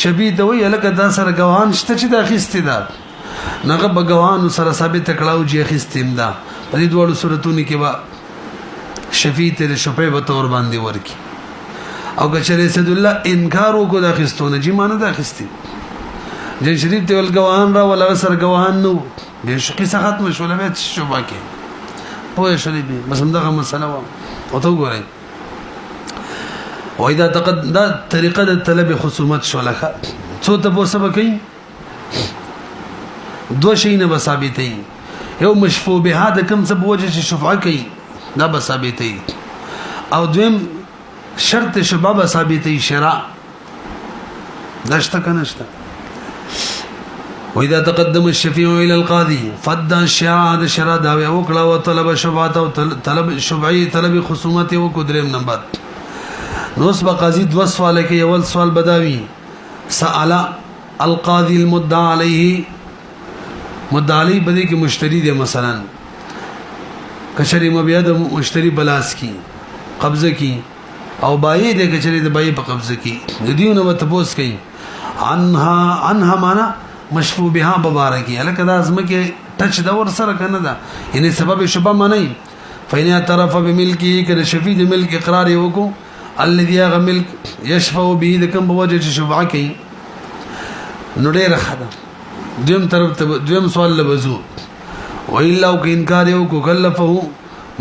شبی ته وی لکه دا سره گواهان شته چې دا خستی ده نغه بګوان سره ثابت کړهو چې خستیم ده. په دې ډول صورتونو کې با شفیع ته شپې به تور باندې ورکی او کچره سید الله انکار وکړو د خستونه چې مانه د خستی جن شریف ته ول گواهان را ولا سره گواهان نو به شقي ختم شول به شوبه کې پوه شولې به بس همدغه مسله و او ته وګورئ. واذا تقدم طریقه د طلب خصومت شولخه څو ته په سبب کوي دو شيء به ثابتې یو مشفوع به د کوم څه بوجه چې شفاعه کوي دا به ثابتې او دویم شرط شباب به ثابتې شرع داشته کنهشته. واذا تقدم الشفيع الى القاضي فد الشرع شرع دا وکړه او طلب شفاعت او طلب شفعي طلب خصومت او قدرم نمبر نوس با قاضي دو سوال کې اول سوال بداوي سأل القاضي المدعى عليه مدعی بده کې مشتری دی مثلا کچری مبیا د مشتری بلاس کی قبضه کی او بای د کچری د بای په قبضه کی د دیونه متبوس کی عنها معنا مشفوع بها مبارکی الکه د ازمکه ټچ د ور سره کنه دا یعنی سبب شبه معنی فین اعترف بملکی کده شفیع د ملک اقرار وکړو الذي غ ملک يشفع به د کوم بوجه شفاعه کی نو ډیر خدای دویم طرف ته دویم سوال لبزو و الا او انکار یو کو کلفه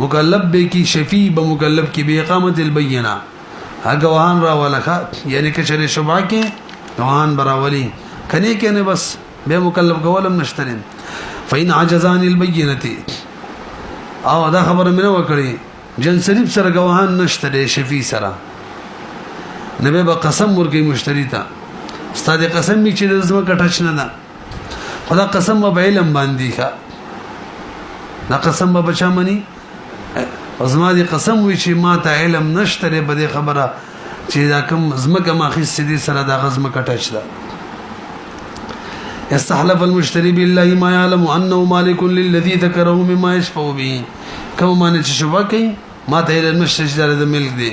مکلف به کی شفیع به مکلف کی به اقامت البینه هغوان را ولخه یعنی کچره شبع کې غوان براولي کني کنه بس به مکلف کولم نشترین فین عجزان البینه او دا خبره مې وکړي جن شریف سره غوان نشته شفیع سره نبه به قسم ورګي مشتری ته استاد قسم می چې زما کټچ نه ده خدا قسم به علم باندې ښه دا قسم به بچا مني ازما دي قسم وي چې ما ته علم نشته به دې خبره چې دا کوم زمکه ما خې سدي سره دا غزمه کټچ ده. استحلف المشتري بالله ما يعلم انه مالك للذي ذكره مما يشفع به کوم معنی چې شوبه کوي ما ته علم نشته چې دا ملک دی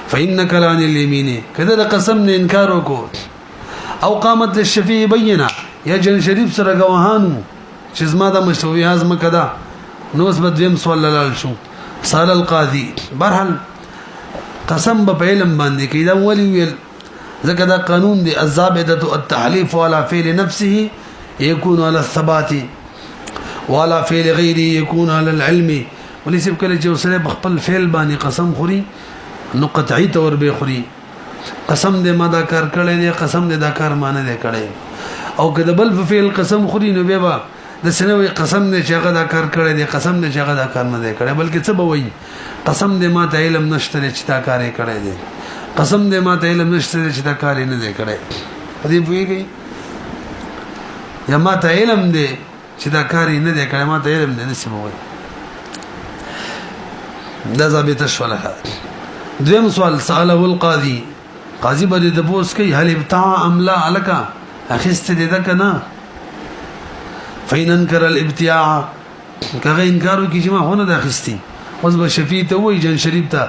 فانك لعن اليمين کده د قسم نه انکار وکړو او قامت للشفيع بینه یا جن شریف سره گواهانو چې زما د مشروعیت مکه ده نو اوس به دویم سوال لال شو سال القاضي برحال قسم په علم باندې کې دا ولي ویل ځکه دا قانون دی الضابطه التحليف على فعل نفسه يكون على الثبات وعلى فعل غيره يكون على العلم وليس بكل چې وسره بخپل فعل باندې قسم خوري نو قطعي تور به خوري قسم دې ما دا کار کړی دی قسم دې دا کار مانه دی کړی او کله بل په فعل قسم خوري نو به د سنوي قسم دې چې هغه دا کار کړی دی قسم دې چې هغه دا کار نه دی کړی بلکې څه به وایي قسم دې ما ته علم نشته چې دا کار یې کړی دی قسم دې ما ته علم نشته چې دا کار یې نه دی کړی دې پوهیږي یا ما ته علم دې چې دا کار یې نه دی کړی ما ته علم دې نسی به وایي دا ضابطه شوله دویم سوال سأله القاضي قاضي باندې د پوس کوي هل ابتاع املا الکا اخست دې ده کنه فین انکر الابتیاع کغه انکارو کی جما هونه د اخستی اوس به شفیع ته وای جن شریف ته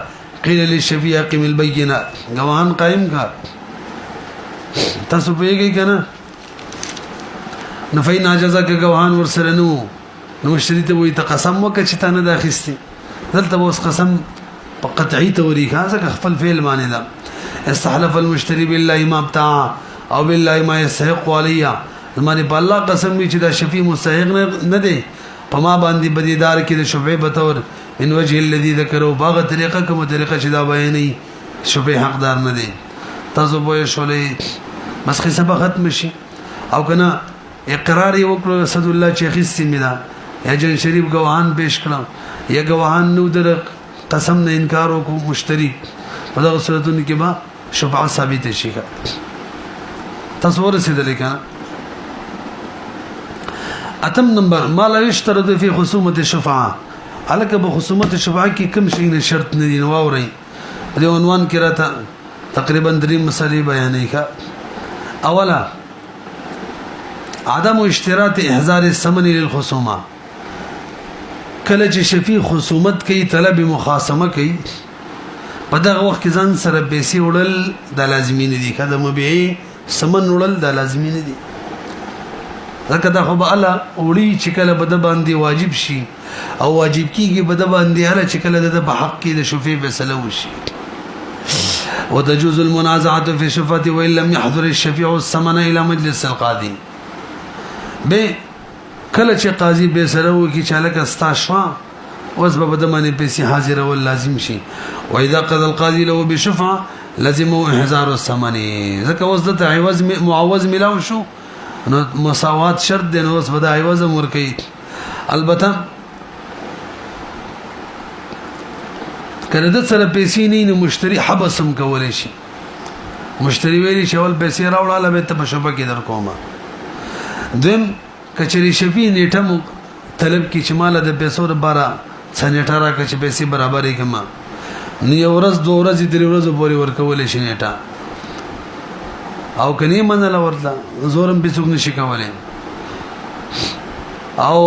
قیل للشفیع قم البینه گواهان قائم کا تاسو پیږي کنه نو فین اجازه ک گواهان ورسره نو مشتری ته وای ته قسم وک چې ته نه د اخستی دلته اوس قسم په قطعي توریخ ځکه خپل فعل معنی ده استحلف المشتري بالله ما ابتاع او بالله ما يستحق عليا زمانه په الله قسم وی چې دا شفیع مستحق نه دی په ما باندې بدیدار کې د شفیع به تور ان وجه الذي ذكروا باغه طریقه کوم طریقه چې دا بیانې شفیع حقدار نه دی تاسو به شولې مسخه سبا ختم شي او کنه اقرار یې وکړو صد الله شیخ سیمیدا یا جن شریف گواهان پیش کړه یا گواهان نو در قسم نه انکار وکړو مشتری په دغه صورتونو کې به شفاعت ثابت شي تصور رسیدل کنه اتم نمبر ما لا يشترط في خصومه الشفاعه الکه به خصومت الشفاعه کې کوم شي نه شرط نه دی نو اوري د عنوان کې راته تقریبا درې مسلې بیانې کا اوله عدم اشتراط احضار الثمن للخصومه کله چې شفیع خصومت کوي طلب مخاصمه کوي په دغه وخت کې ځان سره پیسې وړل د لازمي نه دي کله مبيع سمن وړل د لازمي نه دي ځکه دا خو به الله وړي چې کله بده باندې واجب شي او واجب کیږي بده باندې هله چې کله د حق کې د شفیع فیصله وشي وتجوز المنازعه في الشفاعه وان لم يحضر الشفيع الثمن الى مجلس القاضي به کله چې قاضي به سره وکي چې لکه استاشوا اوس به بده باندې پیسې حاضر ول لازم شي واذا قضى القاضي له بشفعه لازم احضار الثمن ځکه اوس د عوض معوض ملاو شو نو مساوات شرط دی نو اوس به د عوض امر کوي البته کله د سره پیسې نه مشتری حبسم کولای شي مشتری ویلي چې ول پیسې راوړاله به ته په شپه کې در کومه دیم کچری شفیع نیټه طلب کی چې مال د پیسو لپاره سنټه راکړي چې پیسې برابرې کما نو یو ورځ دوه ورځې درې ورځې پورې ورکول شي نیټه او کني منل ورته زورم به څوک نشي کولای او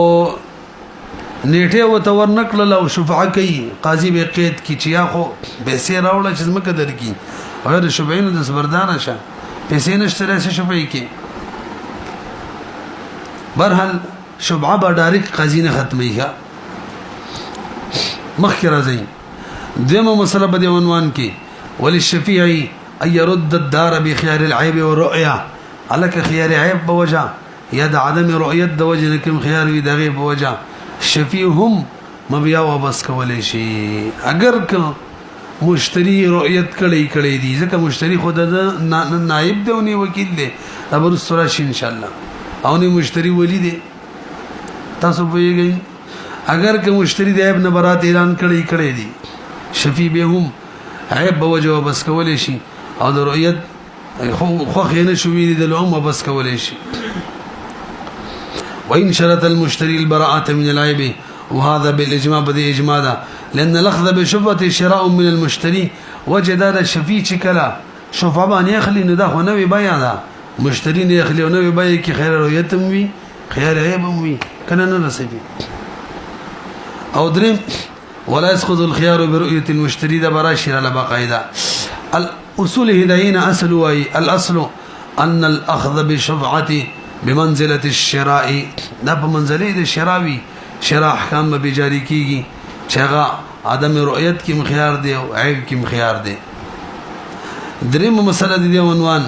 نیټه وته ورنکړل او شفاعه کوي قاضي به قید کی چې یا خو پیسې راوړل چې زمکه درکې او د شفاعینو د صبردار شه پیسې نشته راځي شفاعي کې برحال شفاعه به ډایرکټ قاضي نه ختميږي مخکې راځي دمو مسله په دې عنوان کې وللشفيع ان يرد الدار بخيار العيب والرؤيه عليك خيار عيب بوجه یا د عدم رؤیت د وجه کوم خيار وي دغه بوجه شفیع هم مبیا واپس کولای شي اگر که مشتری رؤیت کړي دي ځکه مشتری خود د نائب دی او نه وکیل دی ابر سره شي ان شاء الله او نه مشتری ولی دی تاسو ویږئ اگر که مشتری د عیب نه برات اعلان کړي دي شفیع به هم عیب بوجه واپس کولای شي او د رؤیت خو خینه شو ویل د لوم واپس کولای شي وإن شرط المشتري البراءة من العيب وهذا بالإجماع بدي إجماع لأن الأخذ بشفعة شراء من المشتري وجد هذا الشفيع كلا شفعة بان يخلي نداه ونوي بيع مشتري يخلي ونوي بيع كي خير رؤيتم وي خير عيبم وي كان نرسبي أو دريم ولا يسقط الخيار برؤية المشتري ده براشر على بقاعدة الأصول هدايين أصل الأصل أن الأخذ بشفعة بمنزله الشراء دا په منزله د شراوي شراء احکام به جاری کیږي چې هغه عدم رؤیت کې مخيار دی او عیب کې مخيار دی. دریم مسله دی عنوان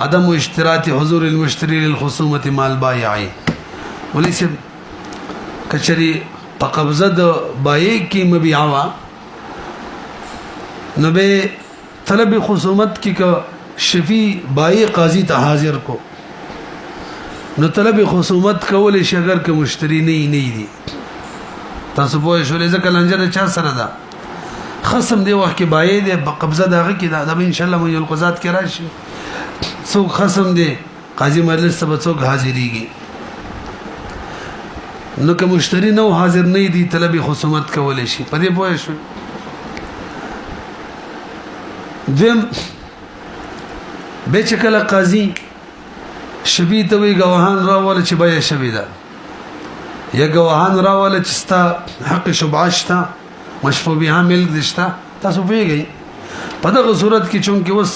عدم اشتراط حضور المشتري للخصومه مع البائع. وليس کچري په قبضه د بایع کې مبيع وا نو به طلب خصومت کې کا شفیع بایع قاضي ته حاضر کو نو طلب خصومت کول شي اگر که مشتری نه دي. تاسو په شولې ځکه لنجره چا سره ده خصم دی وخت کې بایع دی په قبضه دغه کې دا به ان شاء الله مې القضات کې راشي څوک خصم دی قاضي مجلس ته څوک حاضرېږي نو که مشتری نو حاضر نه دي طلب خصومت کول شي په دې پوه شو. دیم به چې کله قاضي شبی ته وی گواهان راول چې بیا شبی ده یا گواهان راول چې ستا حق شبعه شته مشفوع بها ملک دشته تاسو پیږئ په دغه صورت کې چون کې وس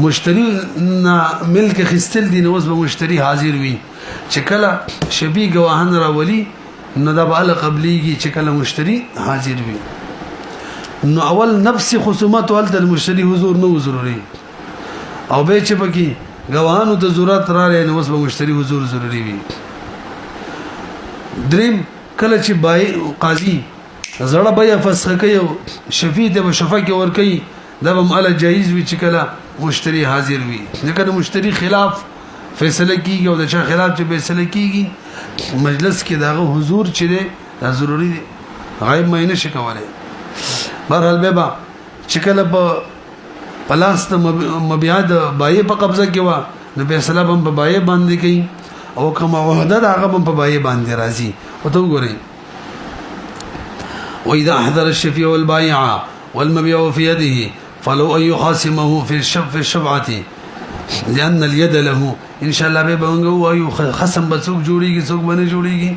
مشتری نه ملک خستل دي نو وس به مشتری حاضر وي چې کله شبی گواهان راولي نو دا به ال قبليږي چې کله مشتری حاضر وي. نو اول نفس خصومت ول د مشتری حضور نو ضروري او به چې پکې گواهانو ته ضرورت را لري نو وس به مشتری حضور ضروری وي. دریم کله چې بای قاضي زړه بیا فسخ کوي شفیع ته شفا کې ور کوي دا به مال جایز وي چې کله مشتری حاضر وي. ځکه مشتری خلاف فیصله کیږي او د چا خلاف چې فیصله کیږي مجلس کې داغه حضور چې دی دا ضروری دی غایب مې نشي کولای. بهرحال به چې کله په پلاس ته مبيع د بای په قبضه کې و نو فیصله هم په بای باندې کوي او کما وحدت هغه هم په بای باندې راځي. او ته وګورئ واذا احضر الشفيع والبائع والمبيع في يده فلو ان يخاصمه في الشفعه لان اليد له ان شاء الله به بنګو وایو خصم به څوک جوړیږي څوک باندې جوړیږي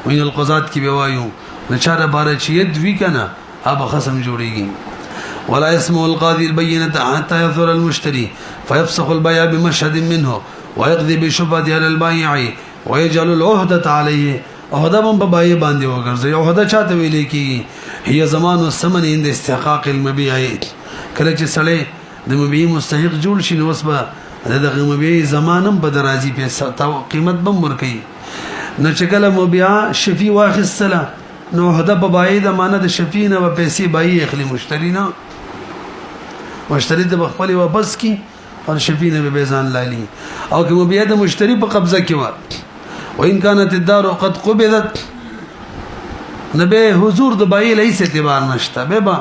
وین القضات کې به وایو نشاره بار چې ید وی کنه اب خصم جوړیږي. ولا يسمع القاضي البينة حتى يظهر المشتري فيفسخ البيع بمشهد منه ويقضي بشبهة على البائع ويجعل العهدة عليه. عهده هم په بای باندې وګرځي. عهده چاته ویل کی هي زمان الثمن عند استحقاق المبيع. کله چې سړی د مبيع مستحق جوړ شي نو وسبه دغه مبيع زمانم په درازي په قیمت بم ورکي. نو چې کله مبيع شفیع واخصله نو عهده په بای د معنی د شفیع نه په پیسې بای اخلي مشتری نه مشتری ته خپل واپس کی او شفیع نه به ځان لالي. او که مبيع د مشتری په قبضه کې و وان كانت الدار قد قبضت نبه حضور د بای لیس اعتبار نشته به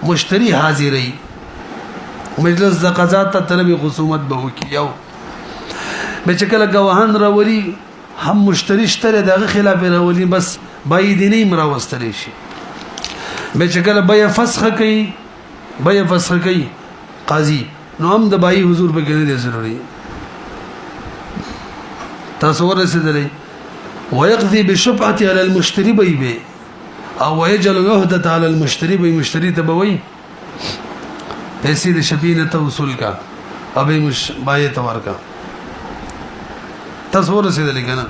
مشتری حاضرې مجلس د قضا ته طلب خصومت به وکي. یو به چې کله گواهان راولي هم مشتری شته دغه خلاف راولي بس بای دیني مراوستل شي. به چې کله بای فسخ کوي قاضي نو هم د بای حضور به ګڼل ضروري. تاسو ورسېدلې ويقضي بشفعه على المشتري به او ويجعل العهده على المشتري به مشتري ته بوي پیسې د شفیع ته وصول کا او به بای ته ورکا. تاسو ورسېدلې کنه.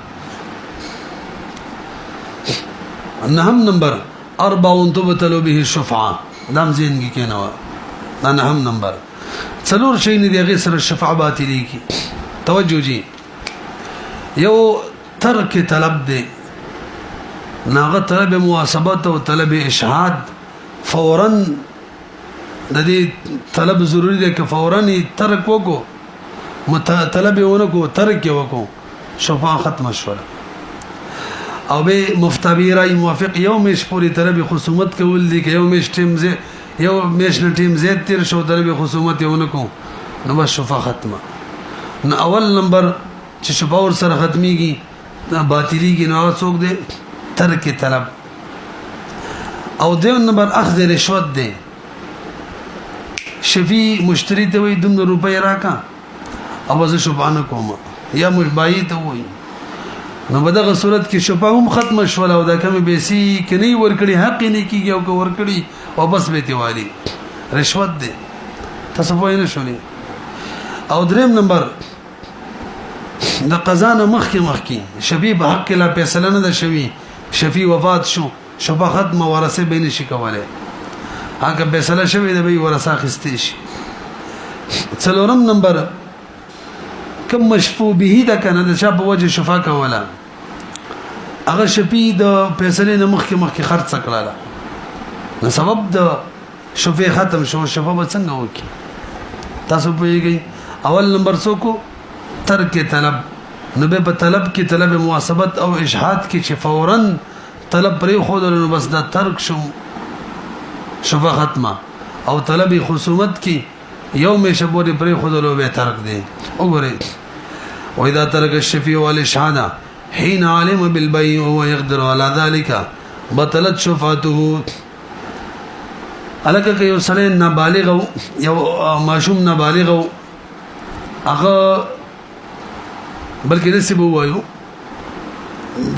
نهم نمبر 4 تبطل به الشفعه دام زینګی کینوا دا نهم نمبر څلور شي نه دیغه سره شفعه باطلی کی. توجه جی یو ترک طلب دی ناغه طلب مواسبت او طلب اشهاد فورا د دې طلب ضروری دی که فورا ترک وکړو طلب ونکو ترک وکړو شفاعه ختم شوه. او به مفتبی رای موافق یو مش پوری طلب خصومت کول دي که یو مش ټیم زه یو مش ټیم زه تیر شو طلب خصومت ونکو نو بس شفاعه ختمه. نو اول نمبر چې شفاعه سره ختميږي باطلیږي نو څوک دی ترک طلب. او دیو نمبر اخذ رشوت دی. شفیع مشتری ته وي 2 روپۍ راکا او زه شفاعه کوم یا مشبای ته وي نو په دغه صورت کې شفاعه هم ختم شول او دا کمی بیسی کني ورکړي حق نه کیږي او که ورکړي واپس به تیوالي رشوت دی. تاسو په نه شولې. او دریم نمبر د قضا نه مخکې شفیع په حق لا فیصله نه ده شوی شفیع وفات شو شفا ختم ورثه به نشي کوله هغه فیصله شوی د به ورثه اخیستې شي څلورم نمبر کوم مشفوع به ده کنه د شپ وجه شفا کوله هغه شفیع د فیصله نه مخکې خرڅ کړاله نو سبب د شفیع ختم شو شفا به څنګه وکي تاسو پوهیږئ اول نمبر څوک ترک طلب نو به په طلب کې طلب مواسبت او اشهاد کې چې فورا طلب پرې خو نو بس دا ترک شو شفا ختمه او طلب خصومت کې یوم شبور پرې خو نو به ترک دی وګورئ واذا ترك الشفيع والاشهاد حين علم بالبيع وهو يقدر على ذلك بطلت شفاعته الکه که یو سړی نابالغ یو ماشوم نابالغ هغه بلکې داسې به وایو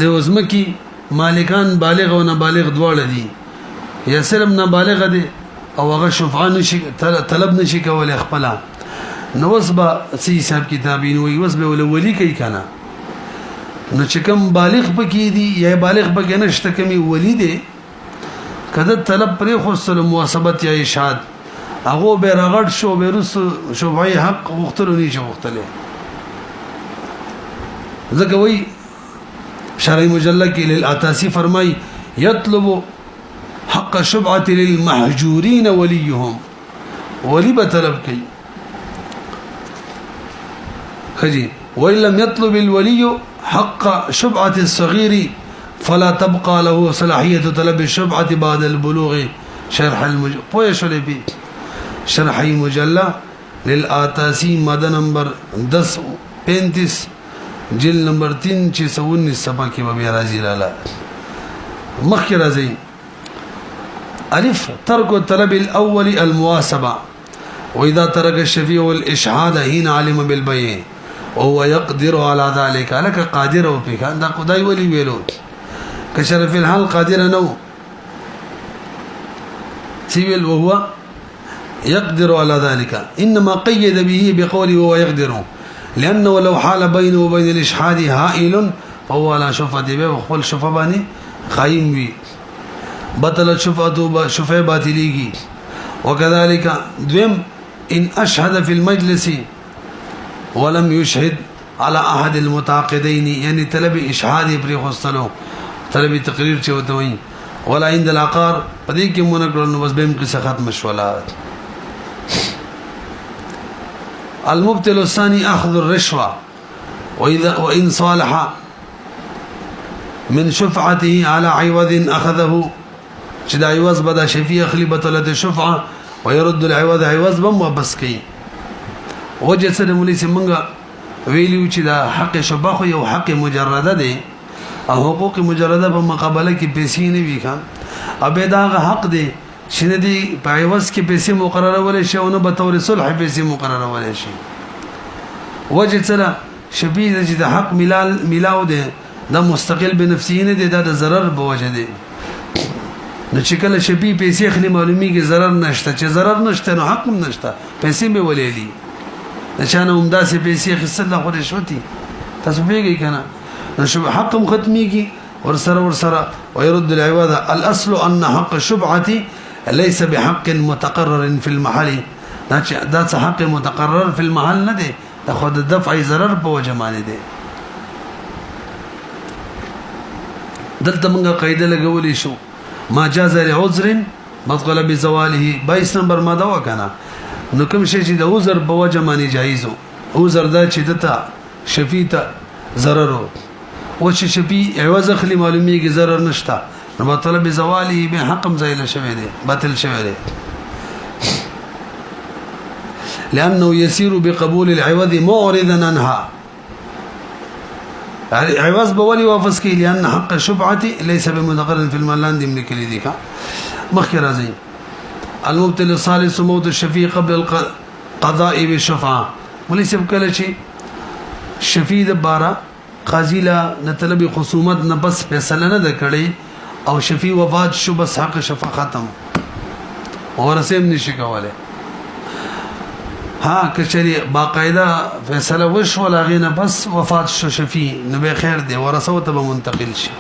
د وزمکی مالکان بالغ او نابالغ دواړه دي یا صرف نابالغ دي او هغه شفعه نشي طلب نشي کولای خپل نو وسبه سي حساب کتابین وي وسبه ولي کوي کنه نو چې کوم بالغ پکې دي یا بالغ پکې نشته کومي ولي دي کله طلب پرې خصل مواسبت یا اشهاد هغه به رغړ شو به رس شفعي حق وختلو نشي وختله ذکوي شرعي مجلد کې للاتاسي فرمای يطلب حق شبعه للمحجورين وليهم ولي بطلب کوي خجي وان لم يطلب الولي حق شبعه الصغير فلا تبقى له صلاحيه طلب الشبعه بعد البلوغ شرح شرحي مجلد للاتاسي ماده نمبر 1035 جلد نمبر 319 صفحه کې به راځي لاله مخکې راځي الف ترك الطلب الاول المواسبه واذا ترك الشفيع والاشهاد حين علم بالبيع وهو يقدر على ذلك لك قادر او فيك دا خدای ولي ویلو كشرف الحال قادر نو سيل وهو يقدر على ذلك انما قيد به بقوله وهو يقدر لانه لو حال بينه وبين الاشهاد هائل فهو على شفعه به وخل شفباني قائم وي بطل شفعته شفعه باطليږي وكذلك دوم ان اشهد في المجلس ولم يشهد على احد المتعاقدين يعني طلب اشهاد پر خصلو طلب تقریر چې وته وي ولا عند العقار پدې کې مونږ نو بس بهم قصه ختم شولا المبتل الثاني اخذ الرشوه وان صالح من شفعته على عوض اخذه چې د عوض بدا شفیع اخلی بطلت شفعه ويرد العوض عوض بم واپس کوي وجه سره مولي سمنګه ویلیو چې دا حق شباخ یو حق مجرده دی او حقوق مجرده په مقابله کې پیسې نه وی خان ابه دا حق دی چې دی په عوض کې پیسې مقرره ولې شي او نه به تور صلح پیسې مقرره ولې شي وجه سره شبیه چې د حق ملاو دی دا مستقل بنفسه نه دی دا د ضرر په وجه دی نو چې کله شبیه پیسې خلی معلومی کې ضرر نشته چې ضرر نشته نو حق هم نشته پیسې به ولې دي نشانه عمده سي پیسې خصله خو رشوتي تاسو پیږئ کنه نو حق ختميږي ورسره ويرد العوض الاصل ان حق الشبعه ليس بحق متقرر في المحل دا حق متقرر في المحل نه دي دا خود دفع ضرر په وجه باندې دي دلته موږ قاعده لګولې شو ما جاز لعذر بطل بزواله 22 نمبر ماده وکنه نو کوم شي چې د عذر په وجه باندې جایزو عذر دا چې دته شفیته ضرر او چې شفی عوض خلی معلومیږي ضرر نشته نو بطل بزواله به حقم زایل شوی دی باطل شوی دی لانه يسير بقبول العوض معرضا عنها عوض بولي واپس کی لان حق الشبعه ليس بمتقرر في المال لاندې لیکلي دي کا مخکې راځي المبتل الثالث موت الشفيع قبل القضاء بالشفعه وليس کله چې شفیع د بارا قاضی لا طلب خصومت نه بس فیصله نه کړي او شفیع وفات شو بس حق شفاعه ختم ورسیم نشي کوله ها کچری باقاعده فیصله وشو لاغینه بس وفات شو شفیع نو به خیر دی ورثه ته منتقل شي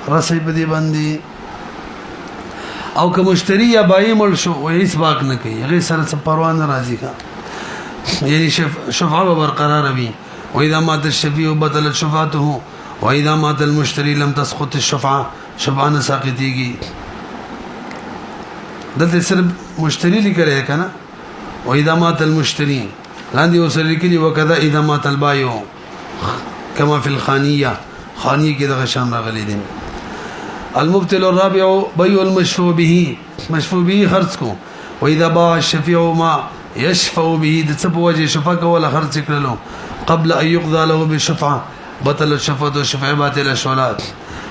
رسې په دې باندې او که مشتری یا بای مل شو و هیڅ باک نه کوي هغه سره څه پروا نه راځي کا یعنی شفاعه برقرار وي و اذا مات الشفيع بطلت شفاعته و اذا مات المشتري لم تسقط الشفاعه شفاعه ساقطيږي دلته صرف مشتری لیکره کنه و اذا مات المشتري لاندې وسره لیکلي وکذا اذا مات البايع كما في الخانيه خانيه کې دغه شان راغلي دي المبتل الرابع بيع المشفوع به مشفوع به خرج کو واذا باع الشفيع ما يشفع به د څه په وجه شفاعه ولا خرج کړلو قبل ان يقضى له بالشفعه بطل الشفعه والشفعه باطل الشولات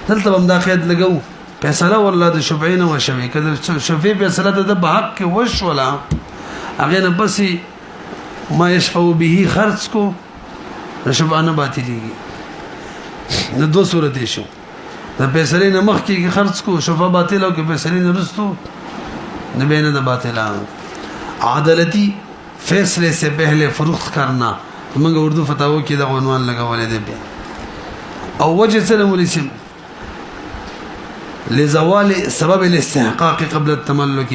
دلته هم دا قید لګو فیصله والله د شفعین او شفعی کله شفعی فیصله د حق کې وش ولا هغه نه بس ما يشفع به خرج کو شفعه نه باطلېږي نو دو صورتې شو د فیصله نه مخ کې خرج کو شفعه باطل او کې فیصله نه رستو نه بینه د باطل عدالتی فیصلے سے پہلے فروخت کرنا منګه اردو فتاوی کې د عنوان لګولې دی او وجه سلم الاسم لزوال سبب الاستحقاق قبل التملك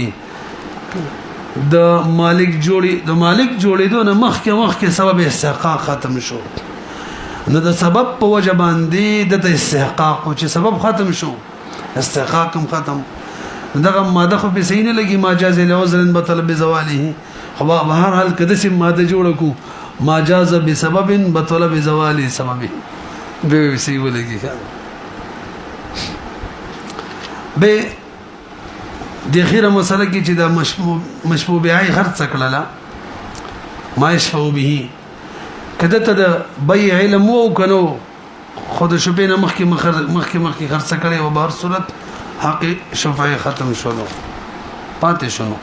د مالک جوړېدو نه مخکې سبب استحقاق ختم شو نو د سبب په وجه باندې د استحقاق چې سبب ختم شو استحقاق هم ختم دغه ماده خو په سینه لګي ما جاز له عذر بطل بزواله خو به هر حال کده سم ماده جوړ کو ما جاز بسبب بطل بزواله سبب به سی ولګي به د خیره مسله کې چې دا مشفوع به خرڅ کړله ما يشفع به کده ته د بيع علم وو کنو خود شپې نه مخکې خرڅ کړي او بهر صورت حق شفاعه ختم شولو پاتې شونو